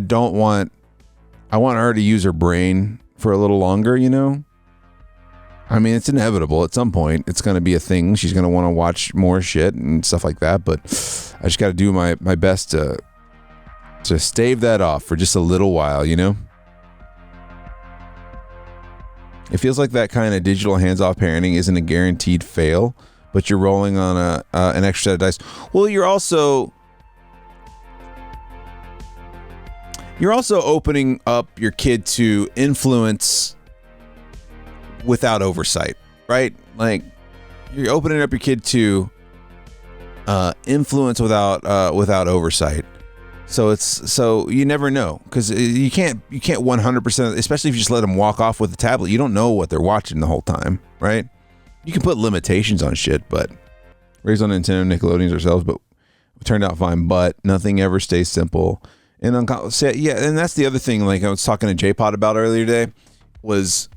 want her to use her brain for a little longer. I mean, it's inevitable. At some point, it's going to be a thing. She's going to want to watch more shit and stuff like that. But I just got to do my best to stave that off for just a little while. It feels like that kind of digital hands-off parenting isn't a guaranteed fail, but you're rolling on an extra set of dice. Well, you're also opening up your kid to influence without oversight, right? Like, you're opening up your kid to influence without oversight. So you never know, because you can't 100%, especially if you just let them walk off with the tablet. You don't know what they're watching the whole time, right? You can put limitations on shit, but raised on Nintendo, Nickelodeons ourselves, but it turned out fine. But nothing ever stays simple. And and that's the other thing. Like I was talking to J-Pod about earlier today, was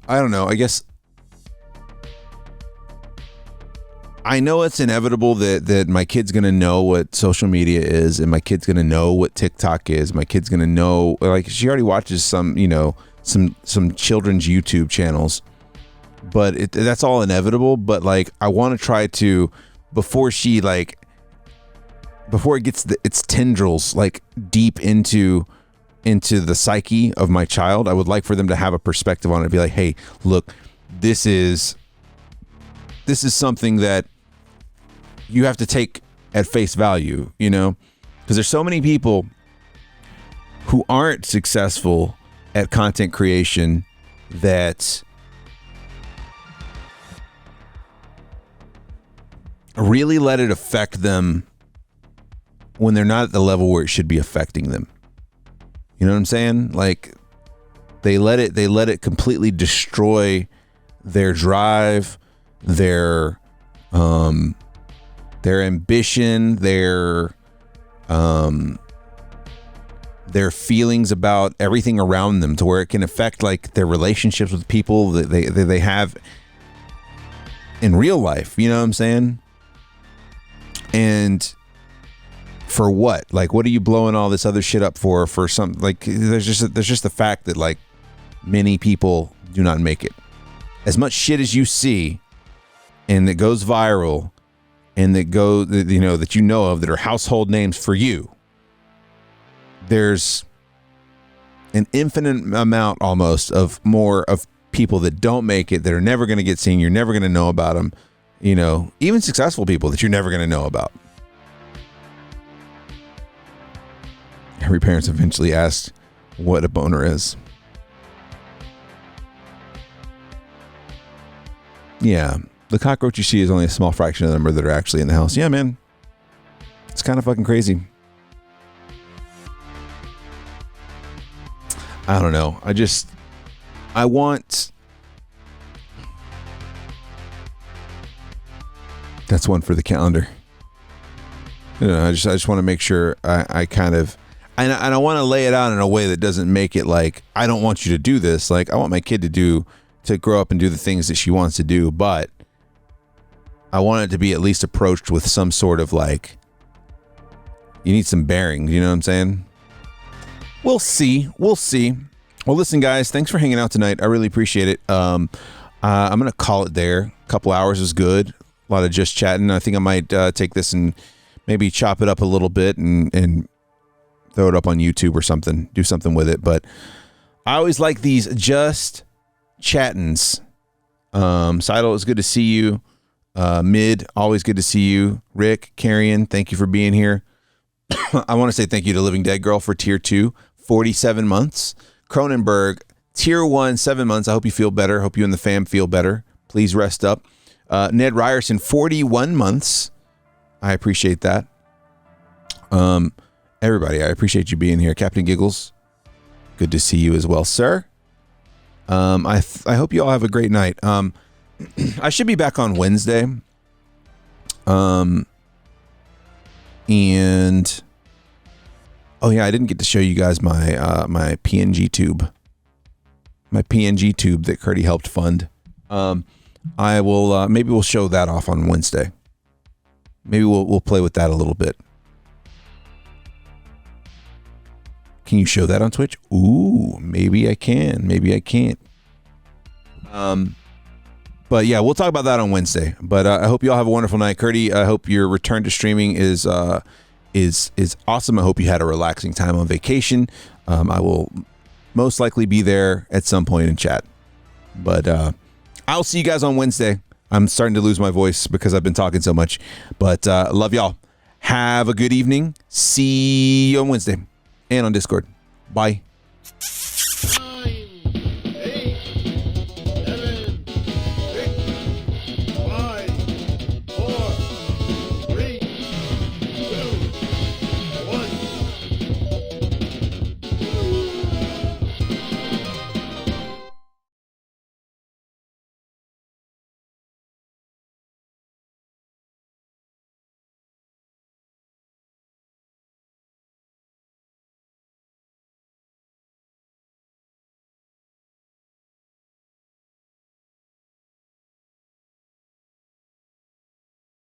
I don't know. I guess I know it's inevitable that my kid's gonna know what social media is, and my kid's gonna know what TikTok is. My kid's gonna know, like, she already watches some children's YouTube channels, but that's all inevitable. But like, I want to try to, before it gets its tendrils like deep into the psyche of my child, I would like for them to have a perspective on it. Be like, hey, look, this is something that you have to take at face value, because there's so many people who aren't successful at content creation that really let it affect them when they're not at the level where it should be affecting them. You know what I'm saying? Like, they let it completely destroy their drive, their ambition, their feelings about everything around them, to where it can affect like their relationships with people that they have in real life. You know what I'm saying? And for what? Like, what are you blowing all this other shit up for some, like, there's just the fact that like many people do not make it. As much shit as you see and that goes viral and that that you know of, that are household names for you, there's an infinite amount almost of people that don't make it, that are never going to get seen. You're never going to know about them. Even successful people that you're never going to know about. Every parent's eventually asked what a boner is. Yeah, the cockroach you see is only a small fraction of the number that are actually in the house. Yeah, man. It's kind of fucking crazy. I don't know. I want... That's one for the calendar. I just want to make sure I kind of... And I want to lay it out in a way that doesn't make it like, I don't want you to do this. Like, I want my kid to grow up and do the things that she wants to do, but I want it to be at least approached with some sort of like, you need some bearing. You know what I'm saying? We'll see. Well, listen, guys, thanks for hanging out tonight. I really appreciate it. I'm going to call it there. A couple hours is good. A lot of just chatting. I think I might take this and maybe chop it up a little bit and throw it up on YouTube or something, do something with it. But I always like these just chattings. Seidel, it's good to see you. Mid, always good to see you. Rick, Carrion, thank you for being here. I want to say thank you to Living Dead Girl for tier 2, 47 months. Cronenberg, tier 1, 7 months. I hope you feel better. Hope you and the fam feel better. Please rest up. Ned Ryerson, 41 months. I appreciate that. Everybody, I appreciate you being here. Captain Giggles, good to see you as well, sir. I hope you all have a great night. I should be back on Wednesday. And oh yeah, I didn't get to show you guys my my PNG tube. My PNG tube that Curdy helped fund. I will maybe we'll show that off on Wednesday. Maybe we'll play with that a little bit. Can you show that on Twitch? Ooh, maybe I can. Maybe I can't. But yeah, we'll talk about that on Wednesday. But I hope you all have a wonderful night, Curdy. I hope your return to streaming is awesome. I hope you had a relaxing time on vacation. I will most likely be there at some point in chat. But I'll see you guys on Wednesday. I'm starting to lose my voice because I've been talking so much. But love y'all. Have a good evening. See you on Wednesday and on Discord. Bye.